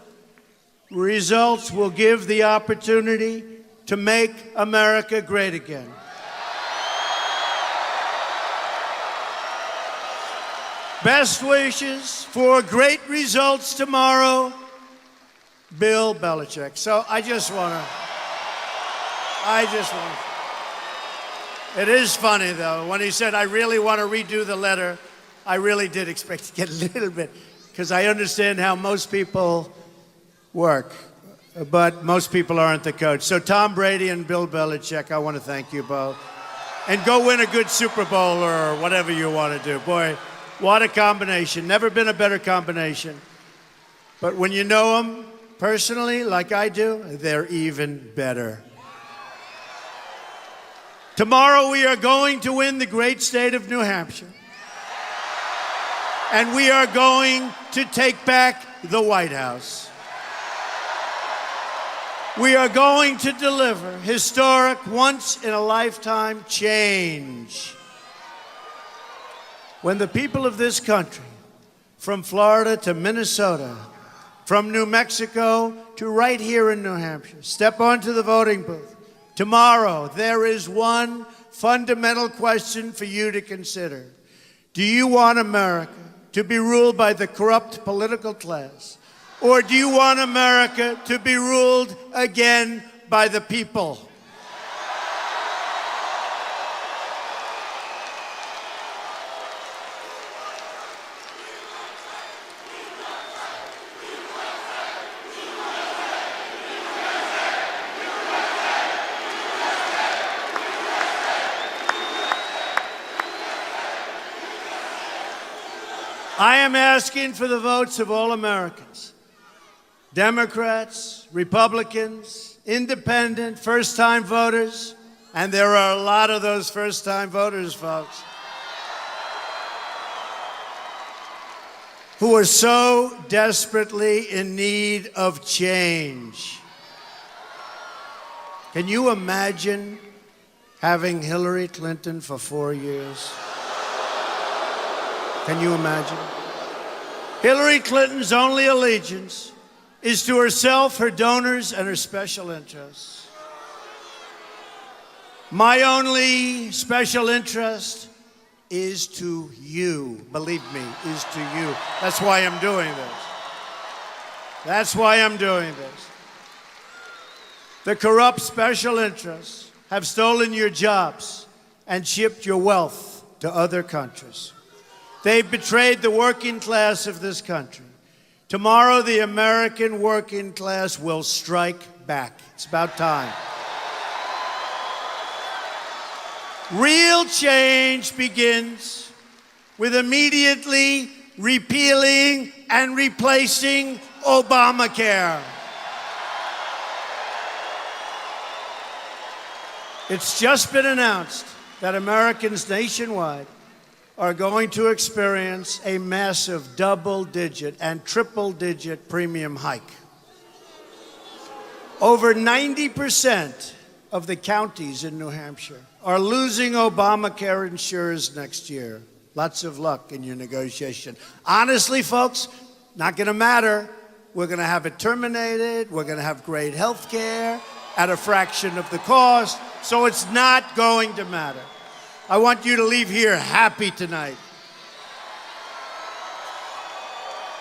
Speaker 14: results will give the opportunity to make America great again. Best wishes for great results tomorrow, Bill Belichick. So I just want to. It is funny, though, when he said, I really want to redo the letter, I really did expect to get a little bit, because I understand how most people work, but most people aren't the coach. So Tom Brady and Bill Belichick, I want to thank you both. And go win a good Super Bowl or whatever you want to do. Boy, what a combination. Never been a better combination. But when you know them personally, like I do, they're even better. Tomorrow we are going to win the great state of New Hampshire. And we are going to take back the White House. We are going to deliver historic, once-in-a-lifetime change. When the people of this country, from Florida to Minnesota, from New Mexico to right here in New Hampshire, step onto the voting booth, tomorrow there is one fundamental question for you to consider. Do you want America to be ruled by the corrupt political class? Or do you want America to be ruled again by the people? I am asking for the votes of all Americans. Democrats, Republicans, independent, first-time voters, and there are a lot of those first-time voters, folks, who are so desperately in need of change. Can you imagine having Hillary Clinton for 4 years? Can you imagine? Hillary Clinton's only allegiance is to herself, her donors, and her special interests. My only special interest is to you. Believe me, is to you. That's why I'm doing this. That's why I'm doing this. The corrupt special interests have stolen your jobs and shipped your wealth to other countries. They've betrayed the working class of this country. Tomorrow, the American working class will strike back. It's about time. Real change begins with immediately repealing and replacing Obamacare. It's just been announced that Americans nationwide are going to experience a massive double-digit and triple-digit premium hike. Over 90% of the counties in New Hampshire are losing Obamacare insurers next year. Lots of luck in your negotiation. Honestly, folks, not going to matter. We're going to have it terminated. We're going to have great health care at a fraction of the cost, so it's not going to matter. I want you to leave here happy tonight.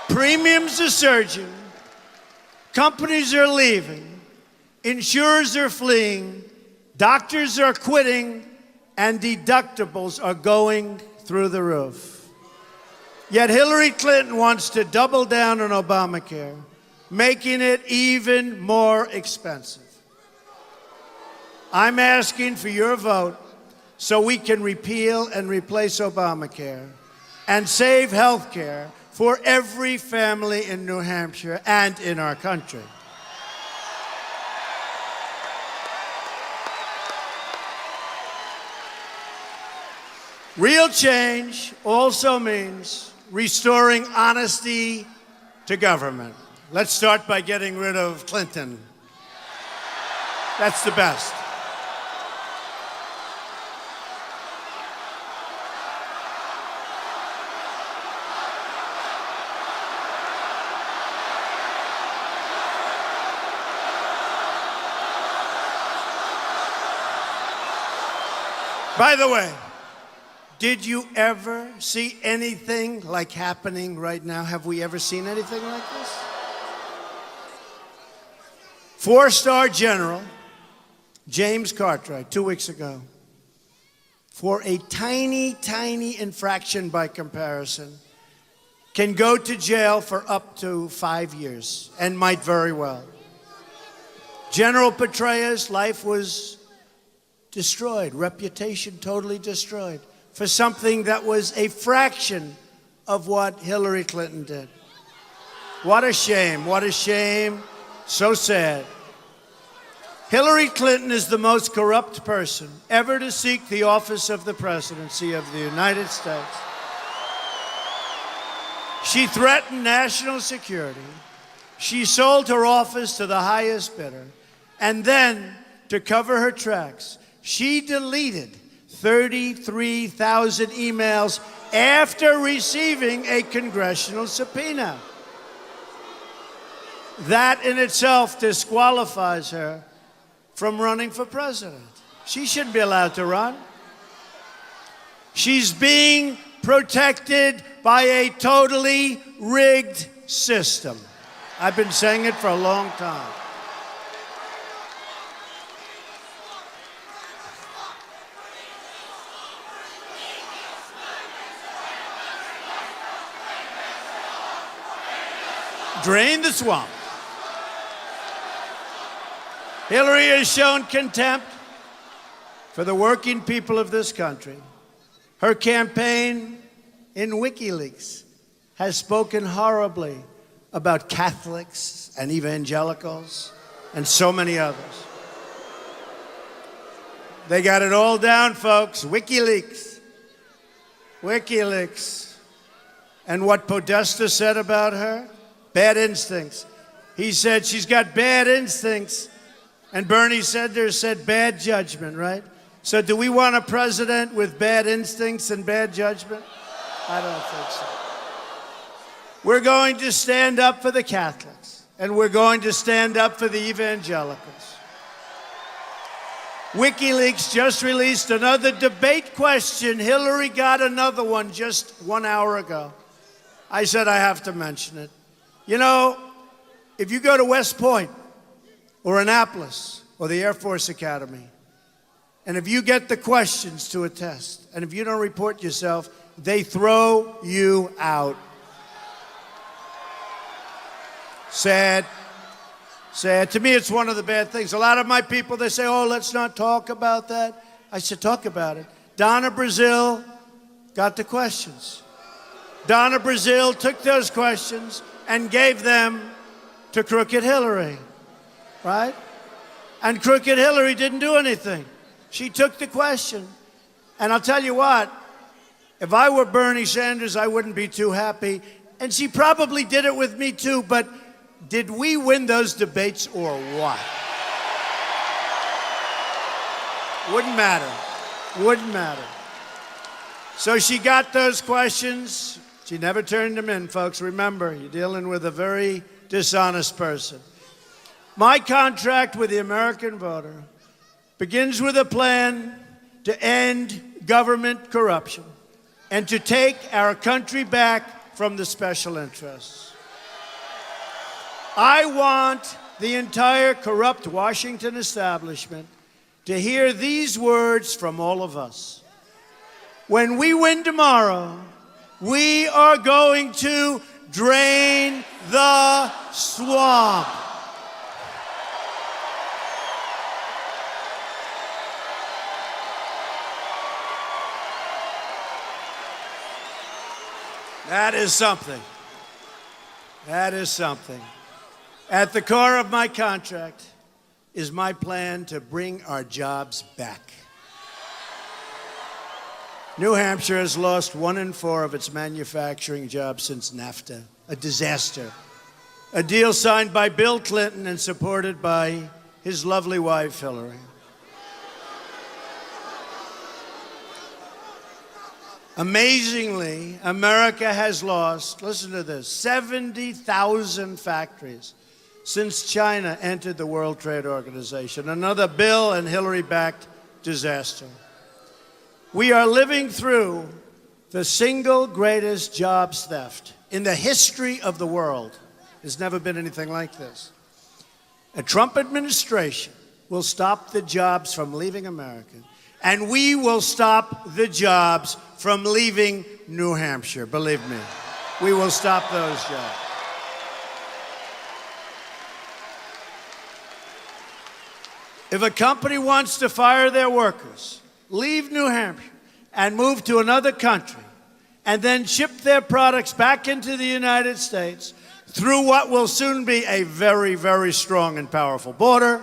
Speaker 14: Premiums are surging. Companies are leaving. Insurers are fleeing. Doctors are quitting. And deductibles are going through the roof. Yet Hillary Clinton wants to double down on Obamacare, making it even more expensive. I'm asking for your vote so we can repeal and replace Obamacare and save health care for every family in New Hampshire and in our country. Real change also means restoring honesty to government. Let's start by getting rid of Clinton. That's the best. By the way, did you ever see anything like happening right now? Have we ever seen anything like this? 4-star General James Cartwright, 2 weeks ago, for a tiny, tiny infraction by comparison, can go to jail for up to 5 years and might very well. General Petraeus' life was destroyed, reputation totally destroyed, for something that was a fraction of what Hillary Clinton did. What a shame, what a shame, so sad. Hillary Clinton is the most corrupt person ever to seek the office of the presidency of the United States. She threatened national security. She sold her office to the highest bidder. And then, to cover her tracks, she deleted 33,000 emails after receiving a congressional subpoena. That in itself disqualifies her from running for president. She shouldn't be allowed to run. She's being protected by a totally rigged system. I've been saying it for a long time. Drain the swamp. Hillary has shown contempt for the working people of this country. Her campaign in WikiLeaks has spoken horribly about Catholics and evangelicals and so many others. They got it all down, folks. WikiLeaks. WikiLeaks. And what Podesta said about her? Bad instincts. He said she's got bad instincts. And Bernie Sanders said bad judgment, right? So do we want a president with bad instincts and bad judgment? I don't think so. We're going to stand up for the Catholics. And we're going to stand up for the evangelicals. WikiLeaks just released another debate question. Hillary got another one just 1 hour ago. I said I have to mention it. You know, if you go to West Point or Annapolis or the Air Force Academy, and if you get the questions to a test, and if you don't report yourself, they throw you out. Sad. Sad. To me, it's one of the bad things. A lot of my people, they say, oh, let's not talk about that. I said, talk about it. Donna Brazile got the questions. Donna Brazile took those questions and gave them to Crooked Hillary, right? And Crooked Hillary didn't do anything. She took the question. And I'll tell you what, if I were Bernie Sanders, I wouldn't be too happy. And she probably did it with me too, but did we win those debates or what? Wouldn't matter. Wouldn't matter. So she got those questions. She never turned them in, folks. Remember, you're dealing with a very dishonest person. My contract with the American voter begins with a plan to end government corruption and to take our country back from the special interests. I want the entire corrupt Washington establishment to hear these words from all of us. When we win tomorrow, we are going to drain the swamp. That is something. That is something. At the core of my contract is my plan to bring our jobs back. New Hampshire has lost 1 in 4 of its manufacturing jobs since NAFTA, a disaster. A deal signed by Bill Clinton and supported by his lovely wife, Hillary. Amazingly, America has lost, listen to this, 70,000 factories since China entered the World Trade Organization. Another Bill and Hillary-backed disaster. We are living through the single greatest jobs theft in the history of the world. There's never been anything like this. A Trump administration will stop the jobs from leaving America, and we will stop the jobs from leaving New Hampshire. Believe me, we will stop those jobs. If a company wants to fire their workers, leave New Hampshire and move to another country, and then ship their products back into the United States through what will soon be a very, very strong and powerful border,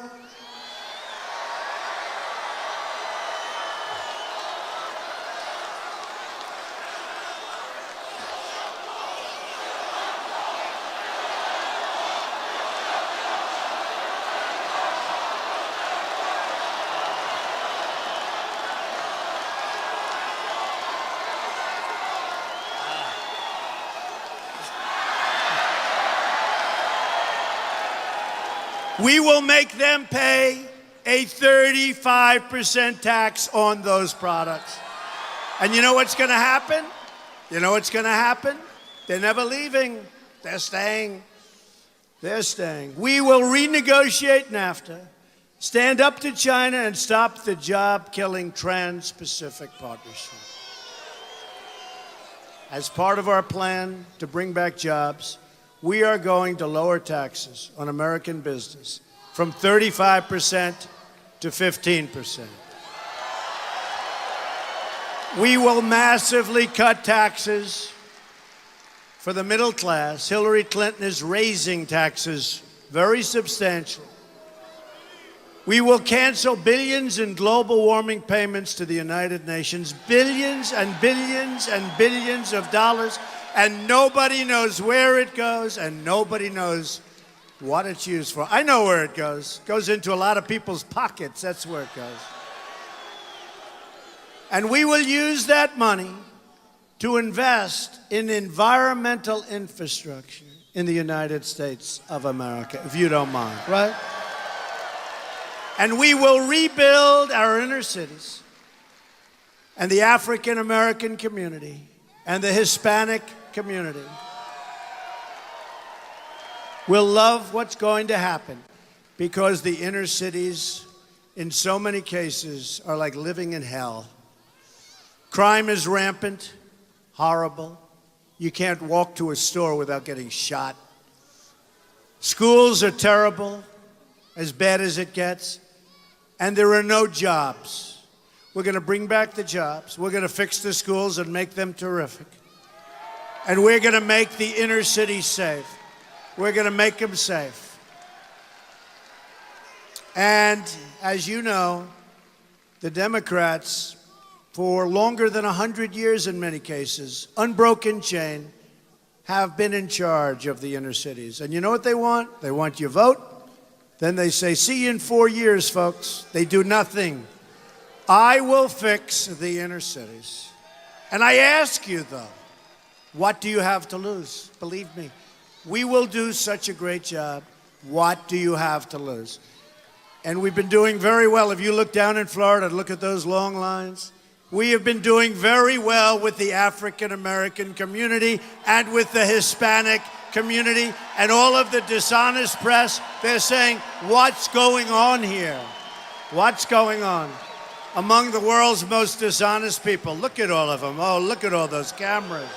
Speaker 14: we will make them pay a 35% tax on those products. And you know what's going to happen? You know what's going to happen? They're never leaving. They're staying. They're staying. We will renegotiate NAFTA, stand up to China, and stop the job-killing Trans-Pacific Partnership. As part of our plan to bring back jobs, we are going to lower taxes on American business from 35% to 15%. We will massively cut taxes for the middle class. Hillary Clinton is raising taxes very substantially. We will cancel billions in global warming payments to the United Nations, billions and billions and billions of dollars. And nobody knows where it goes, and nobody knows what it's used for. I know where it goes. It goes into a lot of people's pockets. That's where it goes. And we will use that money to invest in environmental infrastructure in the United States of America, if you don't mind, right? And we will rebuild our inner cities and the African American community and the Hispanic community will love what's going to happen, because the inner cities, in so many cases, are like living in hell. Crime is rampant, horrible. You can't walk to a store without getting shot. Schools are terrible, as bad as it gets, and there are no jobs. We're going to bring back the jobs. We're going to fix the schools and make them terrific. And we're going to make the inner city safe. We're going to make them safe. And as you know, the Democrats, for longer than 100 years in many cases, unbroken chain, have been in charge of the inner cities. And you know what they want? They want your vote. Then they say, see you in 4 years, folks. They do nothing. I will fix the inner cities. And I ask you, though, what do you have to lose? Believe me, we will do such a great job. What do you have to lose? And we've been doing very well. If you look down in Florida, look at those long lines. We have been doing very well with the African American community and with the Hispanic community, and all of the dishonest press. They're saying, what's going on here? What's going on? Among the world's most dishonest people. Look at all of them. Oh, look at all those cameras.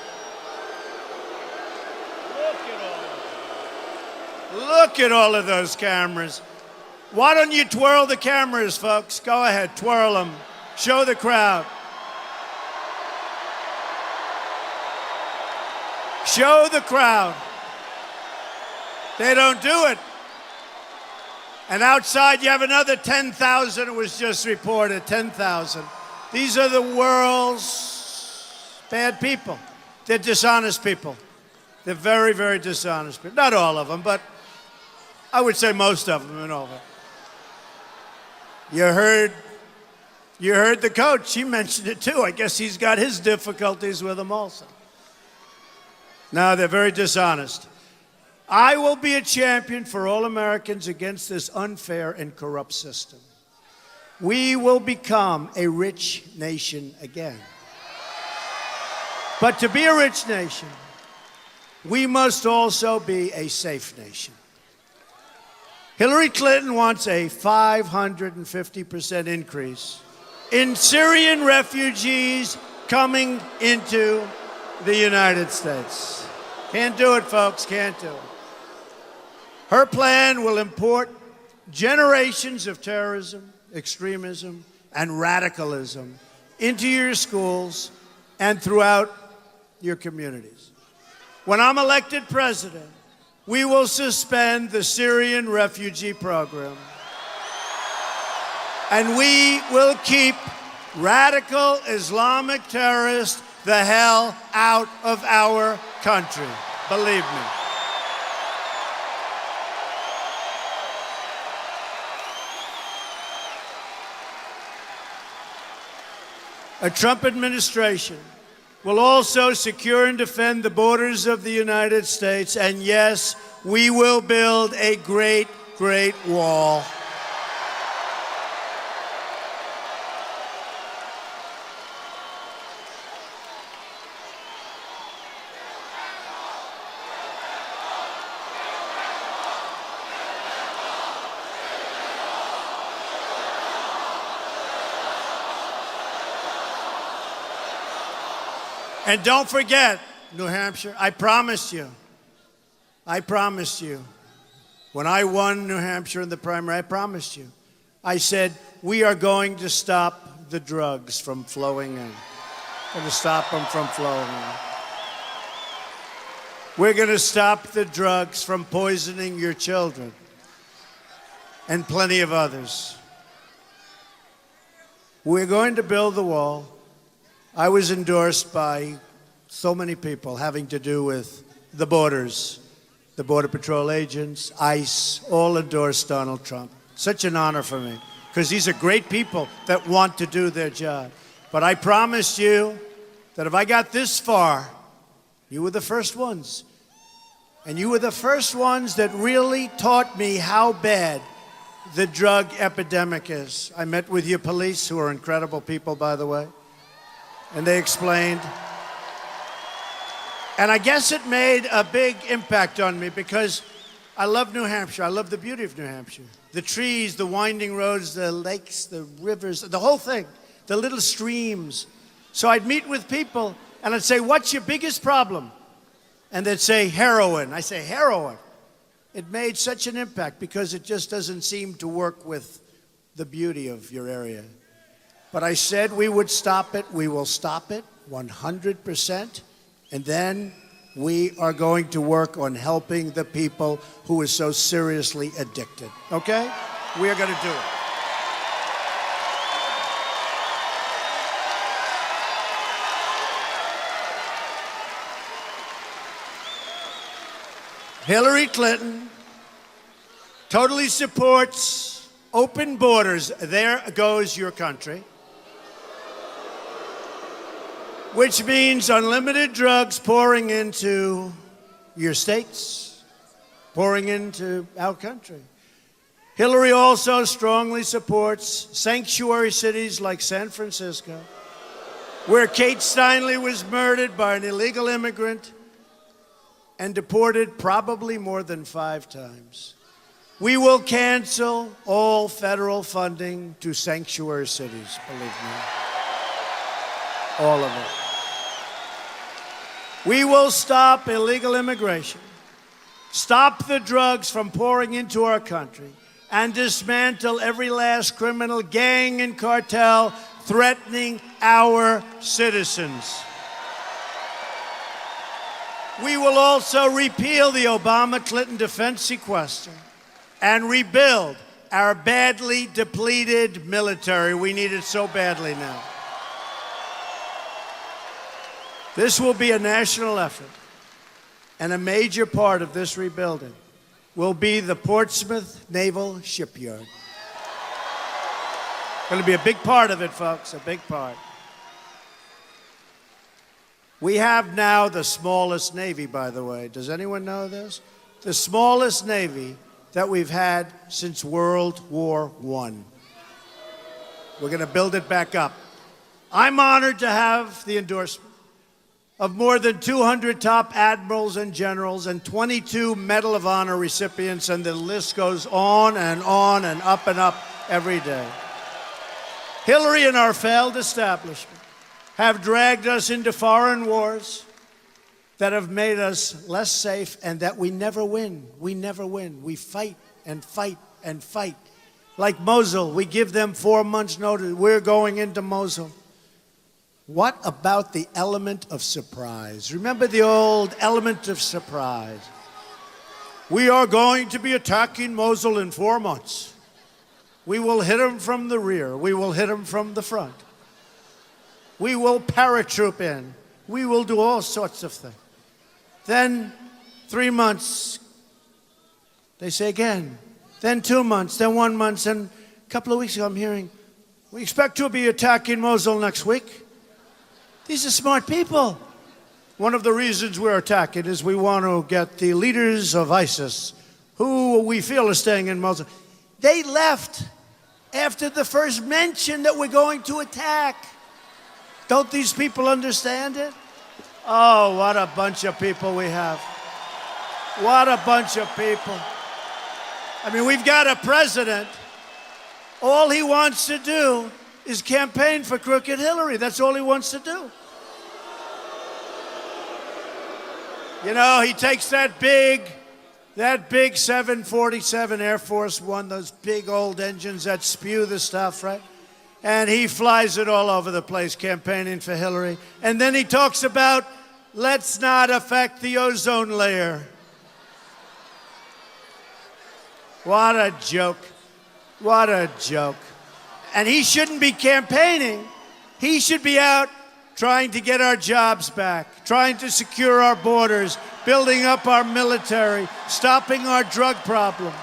Speaker 14: Look at all of those cameras. Why don't you twirl the cameras, folks? Go ahead, twirl them. Show the crowd. Show the crowd. They don't do it. And outside you have another 10,000, it was just reported, 10,000. These are the world's bad people. They're dishonest people. They're very, very dishonest people. Not all of them, but I would say most of them and all of them. You heard the coach, he mentioned it too. I guess he's got his difficulties with them also. No, they're very dishonest. I will be a champion for all Americans against this unfair and corrupt system. We will become a rich nation again. But to be a rich nation, we must also be a safe nation. Hillary Clinton wants a 550% increase in Syrian refugees coming into the United States. Can't do it, folks, can't do it. Her plan will import generations of terrorism, extremism, and radicalism into your schools and throughout your communities. When I'm elected president, we will suspend the Syrian refugee program. And we will keep radical Islamic terrorists the hell out of our country. Believe me. A Trump administration will also secure and defend the borders of the United States. And yes, we will build a great, great wall. And don't forget, New Hampshire, I promised you, when I won New Hampshire in the primary, I promised you. I said, we are going to stop the drugs from flowing in. We're going to stop them from flowing in. We're going to stop the drugs from poisoning your children and plenty of others. We're going to build the wall. I was endorsed by so many people having to do with the borders, the Border Patrol agents, ICE, all endorsed Donald Trump. Such an honor for me, because these are great people that want to do their job. But I promised you that if I got this far, you were the first ones. And you were the first ones that really taught me how bad the drug epidemic is. I met with your police, who are incredible people, by the way, and they explained. And I guess it made a big impact on me because I love New Hampshire. I love the beauty of New Hampshire. The trees, the winding roads, the lakes, the rivers, the whole thing, the little streams. So I'd meet with people and I'd say, what's your biggest problem? And they'd say, heroin. I say, heroin. It made such an impact because it just doesn't seem to work with the beauty of your area. But I said we would stop it. We will stop it 100%. And then we are going to work on helping the people who are so seriously addicted. Okay? We are going to do it. Hillary Clinton totally supports open borders. There goes your country. Which means unlimited drugs pouring into your states, pouring into our country. Hillary also strongly supports sanctuary cities like San Francisco, where Kate Steinle was murdered by an illegal immigrant and deported probably more than 5 times. We will cancel all federal funding to sanctuary cities, believe me. All of it. We will stop illegal immigration, stop the drugs from pouring into our country, and dismantle every last criminal gang and cartel threatening our citizens. We will also repeal the Obama-Clinton defense sequester and rebuild our badly depleted military. We need it so badly now. This will be a national effort, and a major part of this rebuilding will be the Portsmouth Naval Shipyard. Going to be a big part of it, folks, a big part. We have now the smallest Navy, by the way. Does anyone know this? The smallest Navy that we've had since World War I. We're going to build it back up. I'm honored to have the endorsement of more than 200 top admirals and generals and 22 Medal of Honor recipients, and the list goes on and up every day. Hillary and our failed establishment have dragged us into foreign wars that have made us less safe and that we never win. We never win. We fight and fight and fight. Like Mosul, we give them 4 months' notice. We're going into Mosul. What about the element of surprise? Remember the old element of surprise? We are going to be attacking Mosul in 4 months. We will hit them from the rear. We will hit them from the front. We will paratroop in. We will do all sorts of things. Then 3 months, they say again. Then 2 months, then 1 month, and a couple of weeks ago I'm hearing, we expect to be attacking Mosul next week. These are smart people. One of the reasons we're attacking is we want to get the leaders of ISIS, who we feel are staying in Mosul. They left after the first mention that we're going to attack. Don't these people understand it? Oh, what a bunch of people we have. What a bunch of people. I mean, we've got a president. All he wants to do is campaign for crooked Hillary. That's all he wants to do. You know, he takes that big 747 Air Force One, those big old engines that spew the stuff, right? And he flies it all over the place campaigning for Hillary. And then he talks about, let's not affect the ozone layer. What a joke. What a joke. And he shouldn't be campaigning. He should be out trying to get our jobs back, trying to secure our borders, building up our military, stopping our drug problem.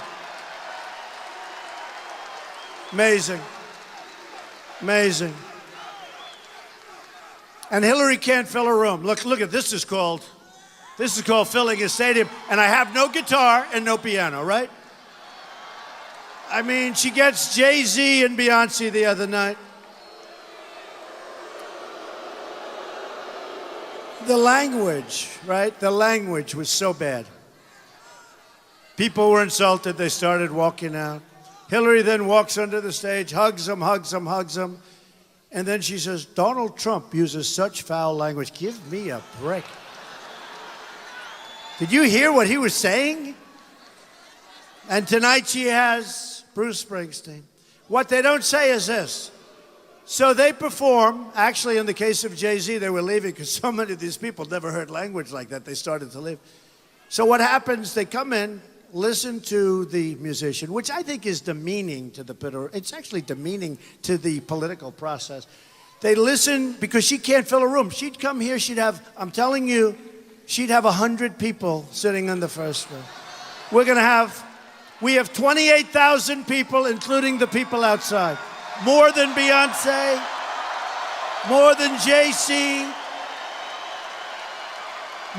Speaker 14: Amazing. Amazing. And Hillary can't fill a room. Look at this is called filling a stadium. And I have no guitar and no piano, right? I mean, she gets Jay-Z and Beyonce the other night. The language, right? The language was so bad. People were insulted. They started walking out. Hillary then walks onto the stage, hugs them, hugs them, hugs them. And then she says, Donald Trump uses such foul language. Give me a break. Did you hear what he was saying? And tonight she has Bruce Springsteen. What they don't say is this. So they perform. Actually, in the case of Jay-Z, they were leaving because so many of these people never heard language like that. They started to leave. So what happens, they come in, listen to the musician, which I think is demeaning to the it's actually demeaning to the political process. They listen because she can't fill a room. She'd come here, she'd have, I'm telling you, she'd have 100 people sitting in the first row. We have 28,000 people, including the people outside. More than Beyonce, more than Jay-Z,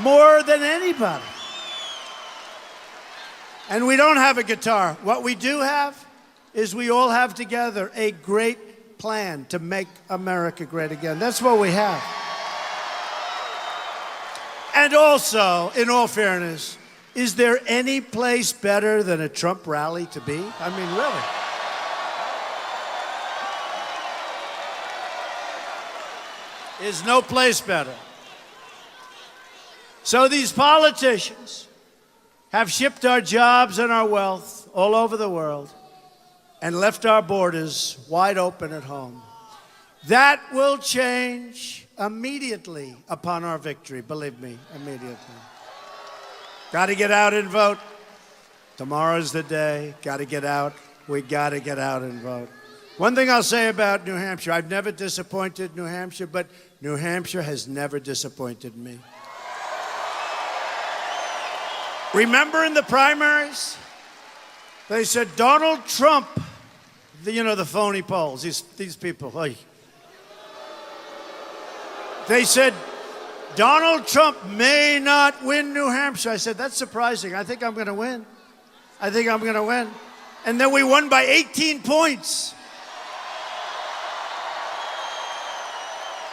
Speaker 14: more than anybody. And we don't have a guitar. What we do have is we all have together a great plan to make America great again. That's what we have. And also, in all fairness, is there any place better than a Trump rally to be? I mean, really. There's no place better. So these politicians have shipped our jobs and our wealth all over the world and left our borders wide open at home. That will change immediately upon our victory, believe me, immediately. Got to get out and vote. Tomorrow's the day. Got to get out. We got to get out and vote. One thing I'll say about New Hampshire, I've never disappointed New Hampshire, but New Hampshire has never disappointed me. Remember in the primaries, they said Donald Trump, the phony polls, these people, they said Donald Trump may not win New Hampshire. I said, that's surprising. I think I'm going to win. I think I'm going to win. And then we won by 18 points.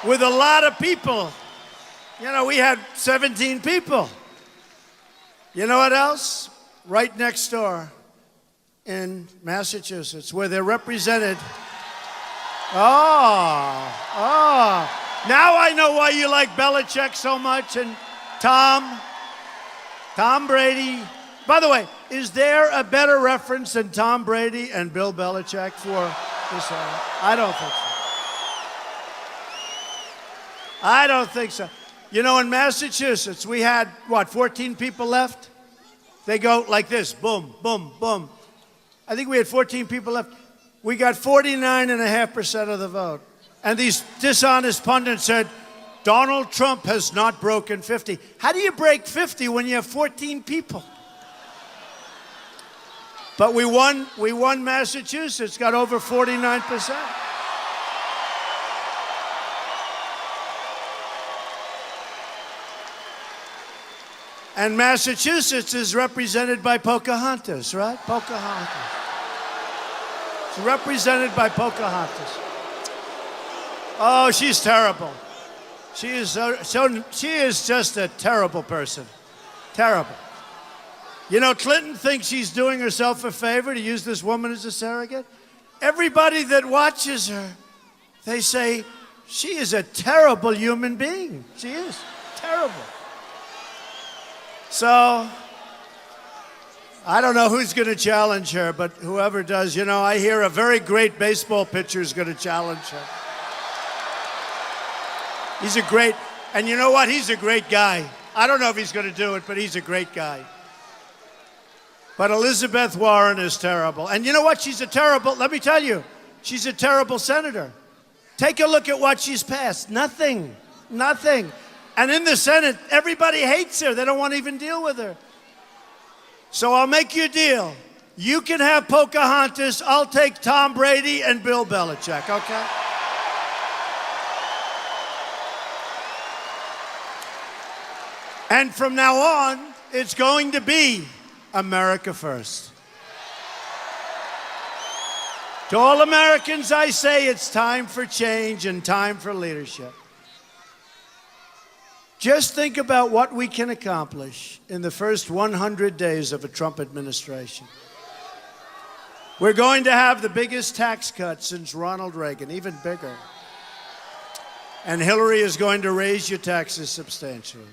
Speaker 14: With a lot of people. We had 17 people. You know what else? Right next door in Massachusetts, where they're represented. Now I know why you like Belichick so much and Tom Brady. By the way, is there a better reference than Tom Brady and Bill Belichick for this? I don't think so. I don't think so. In Massachusetts, we had, 14 people left? They go like this, boom, boom, boom. I think we had 14 people left. We got 49.5% of the vote. And these dishonest pundits said, Donald Trump has not broken 50. How do you break 50 when you have 14 people? But we won Massachusetts, got over 49%. And Massachusetts is represented by Pocahontas, right? Pocahontas. It's represented by Pocahontas. Oh, she's terrible. She is just a terrible person. Terrible. Clinton thinks she's doing herself a favor to use this woman as a surrogate. Everybody that watches her, they say, she is a terrible human being. She is terrible. So, I don't know who's going to challenge her, but whoever does, I hear a very great baseball pitcher is going to challenge her. He's a great, and you know what? He's a great guy. I don't know if he's going to do it, but he's a great guy. But Elizabeth Warren is terrible. And you know what? Let me tell you, she's a terrible senator. Take a look at what she's passed. Nothing. And in the Senate, everybody hates her. They don't want to even deal with her. So I'll make you a deal. You can have Pocahontas. I'll take Tom Brady and Bill Belichick, okay? And from now on, it's going to be America first. To all Americans, I say it's time for change and time for leadership. Just think about what we can accomplish in the first 100 days of a Trump administration. We're going to have the biggest tax cut since Ronald Reagan, even bigger. And Hillary is going to raise your taxes substantially.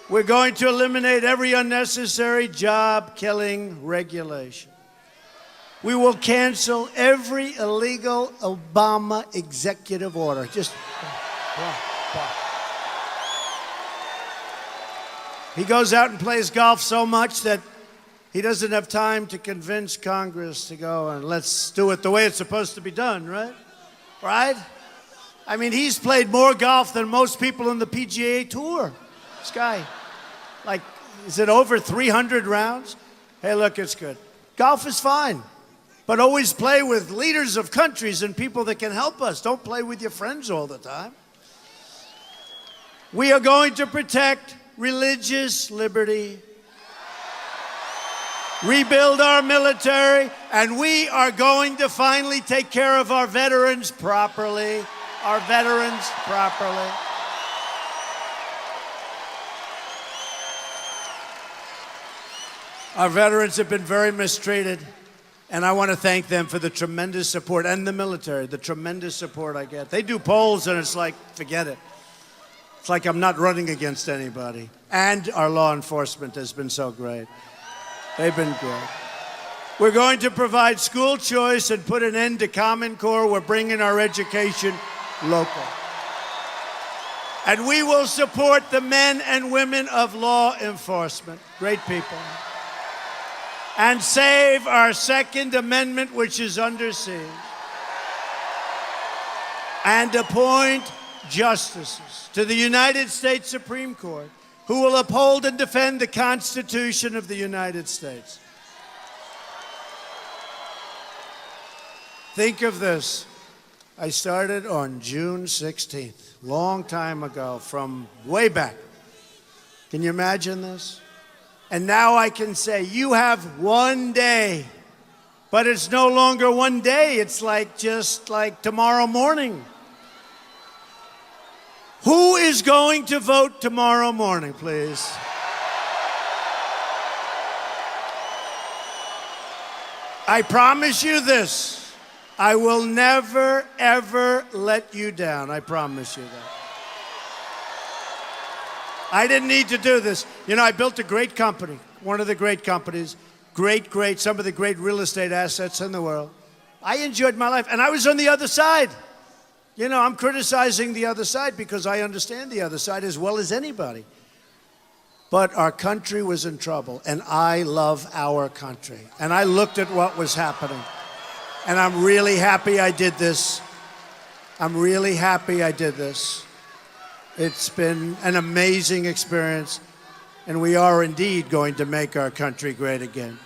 Speaker 14: We're going to eliminate every unnecessary job-killing regulation. We will cancel every illegal Obama executive order. He goes out and plays golf so much that he doesn't have time to convince Congress to go and let's do it the way it's supposed to be done, right? Right? I mean, he's played more golf than most people in the PGA Tour. This guy, like, is it over 300 rounds? Hey, look, it's good. Golf is fine, but always play with leaders of countries and people that can help us. Don't play with your friends all the time. We are going to protect religious liberty, rebuild our military, and we are going to finally take care of our veterans properly. Our veterans properly. Our veterans have been very mistreated, and I want to thank them for the tremendous support, and the military, the tremendous support I get. They do polls, and it's like, forget it. It's like I'm not running against anybody. And our law enforcement has been so great. They've been great. We're going to provide school choice and put an end to Common Core. We're bringing our education local. And we will support the men and women of law enforcement. Great people. And save our Second Amendment, which is under siege. And appoint justices to the United States Supreme Court who will uphold and defend the Constitution of the United States. Think of this. I started on June 16th, long time ago, from way back. Can you imagine this? And now I can say, you have one day, but it's no longer one day. It's like just like tomorrow morning. Who is going to vote tomorrow morning, please? I promise you this. I will never, ever let you down. I promise you that. I didn't need to do this. You know, I built a great company, one of the great companies, some of the great real estate assets in the world. I enjoyed my life, and I was on the other side. You know, I'm criticizing the other side because I understand the other side as well as anybody. But our country was in trouble, and I love our country. And I looked at what was happening, and I'm really happy I did this. I'm really happy I did this. It's been an amazing experience, and we are indeed going to make our country great again.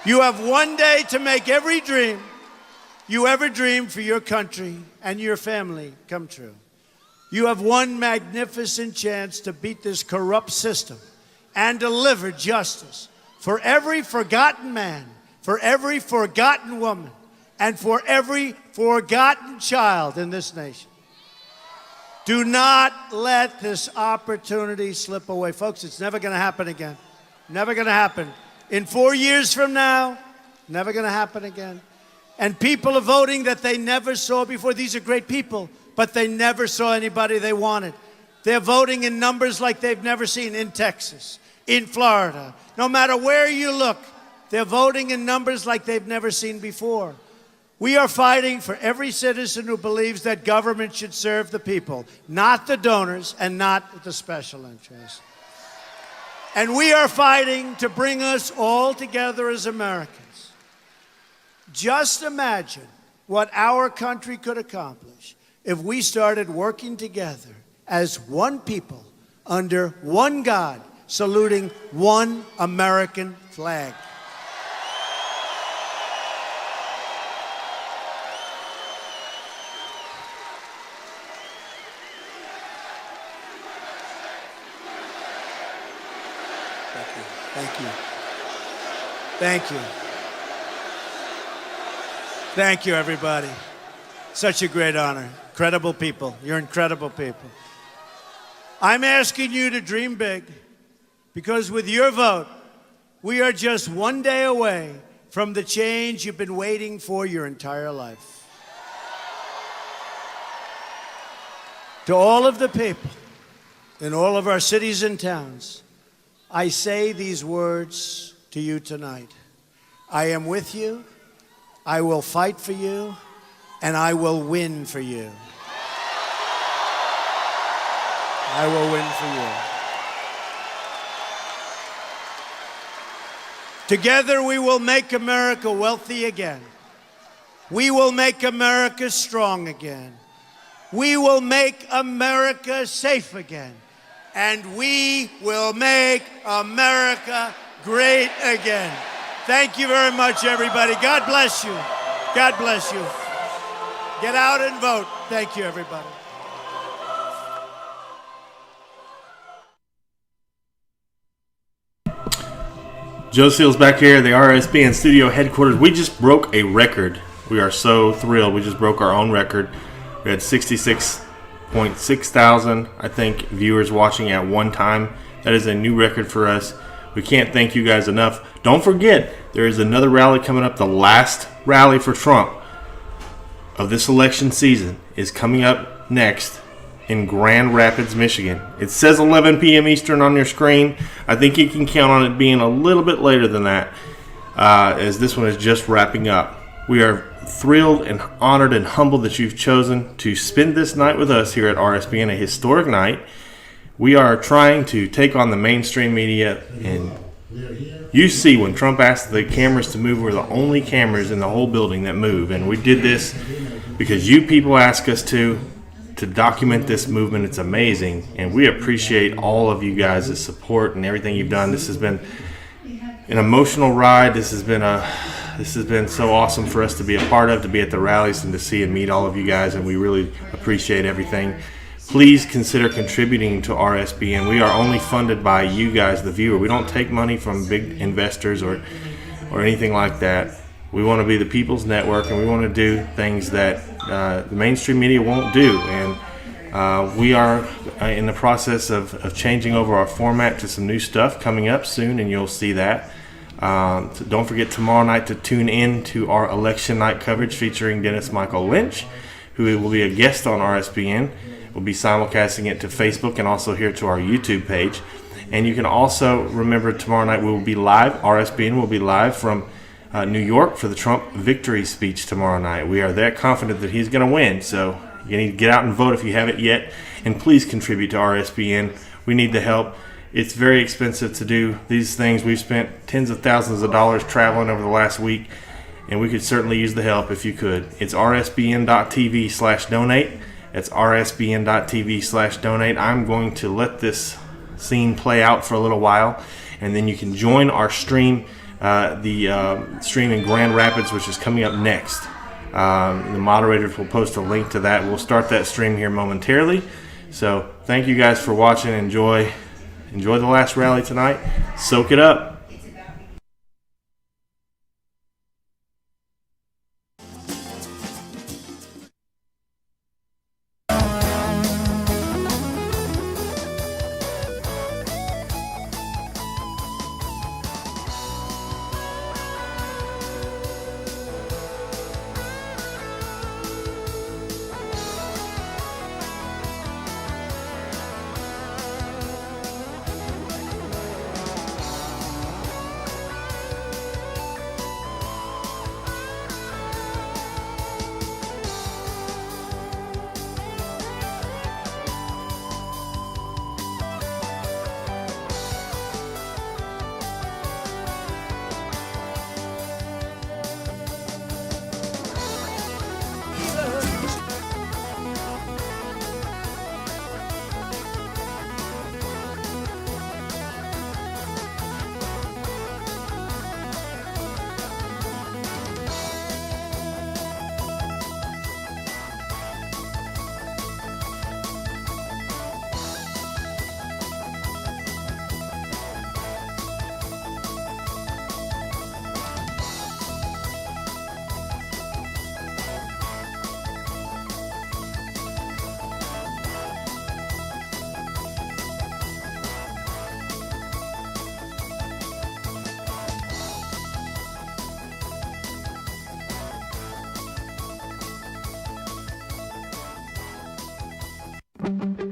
Speaker 14: You have one day to make every dream you ever dreamed for your country and your family come true. You have one magnificent chance to beat this corrupt system and deliver justice for every forgotten man, for every forgotten woman, and for every forgotten child in this nation. Do not let this opportunity slip away. Folks, it's never going to happen again. Never going to happen. In 4 years from now, never going to happen again. And people are voting that they never saw before. These are great people, but they never saw anybody they wanted. They're voting in numbers like they've never seen in Texas, in Florida. No matter where you look, they're voting in numbers like they've never seen before. We are fighting for every citizen who believes that government should serve the people, not the donors and not the special interests. And we are fighting to bring us all together as Americans. Just imagine what our country could accomplish if we started working together as one people under one God, saluting one American flag. Thank you. Thank you. Thank you, everybody. Such a great honor. Incredible people. You're incredible people. I'm asking you to dream big, because with your vote, we are just one day away from the change you've been waiting for your entire life. To all of the people in all of our cities and towns, I say these words to you tonight. I am with you, I will fight for you, and I will win for you. I will win for you. Together we will make America wealthy again. We will make America strong again. We will make America safe again. And we will make America great again. Thank you very much, everybody. God bless you. God bless you. Get out and vote. Thank you, everybody.
Speaker 12: Joe Seals back here at the RSBN studio headquarters. We just broke a record. We are so thrilled. We just broke our own record. We had 66.6 thousand, I think, viewers watching at one time. That is a new record for us. We can't thank you guys enough. Don't forget, there is another rally coming up. The last rally for Trump of this election season is coming up next in Grand Rapids, Michigan. It says 11 p.m. Eastern on your screen. I think you can count on it being a little bit later than that, as this one is just wrapping up. We are thrilled and honored and humbled that you've chosen to spend this night with us here at RSBN, a historic night. We are trying to take on the mainstream media, and you see when Trump asked the cameras to move, we're the only cameras in the whole building that move, and we did this because you people ask us to document this movement. It's amazing, and we appreciate all of you guys' support and everything you've done. This has been an emotional ride. This has been so awesome for us to be a part of, to be at the rallies and to see and meet all of you guys, and we really appreciate everything. Please consider contributing to RSBN. We are only funded by you guys, the viewer. We don't take money from big investors or anything like that. We want to be the people's network, and we want to do things that the mainstream media won't do. And we are in the process of changing over our format to some new stuff coming up soon, and you'll see that. So don't forget tomorrow night to tune in to our election night coverage featuring Dennis Michael Lynch, who will be a guest on RSBN. We'll be simulcasting it to Facebook and also here to our YouTube page. And you can also remember tomorrow night we will be live. RSBN will be live from New York for the Trump victory speech tomorrow night. We are that confident that he's going to win. So you need to get out and vote if you haven't yet. And please contribute to RSBN. We need the help. It's very expensive to do these things. We've spent tens of thousands of dollars traveling over the last week, and we could certainly use the help if you could. It's rsbn.tv/donate. It's rsbn.tv/donate. I'm going to let this scene play out for a little while, and then you can join our stream, the stream in Grand Rapids, which is coming up next. The moderators will post a link to that. We'll start that stream here momentarily. So thank you guys for watching. Enjoy the last rally tonight. Soak it up.
Speaker 16: you.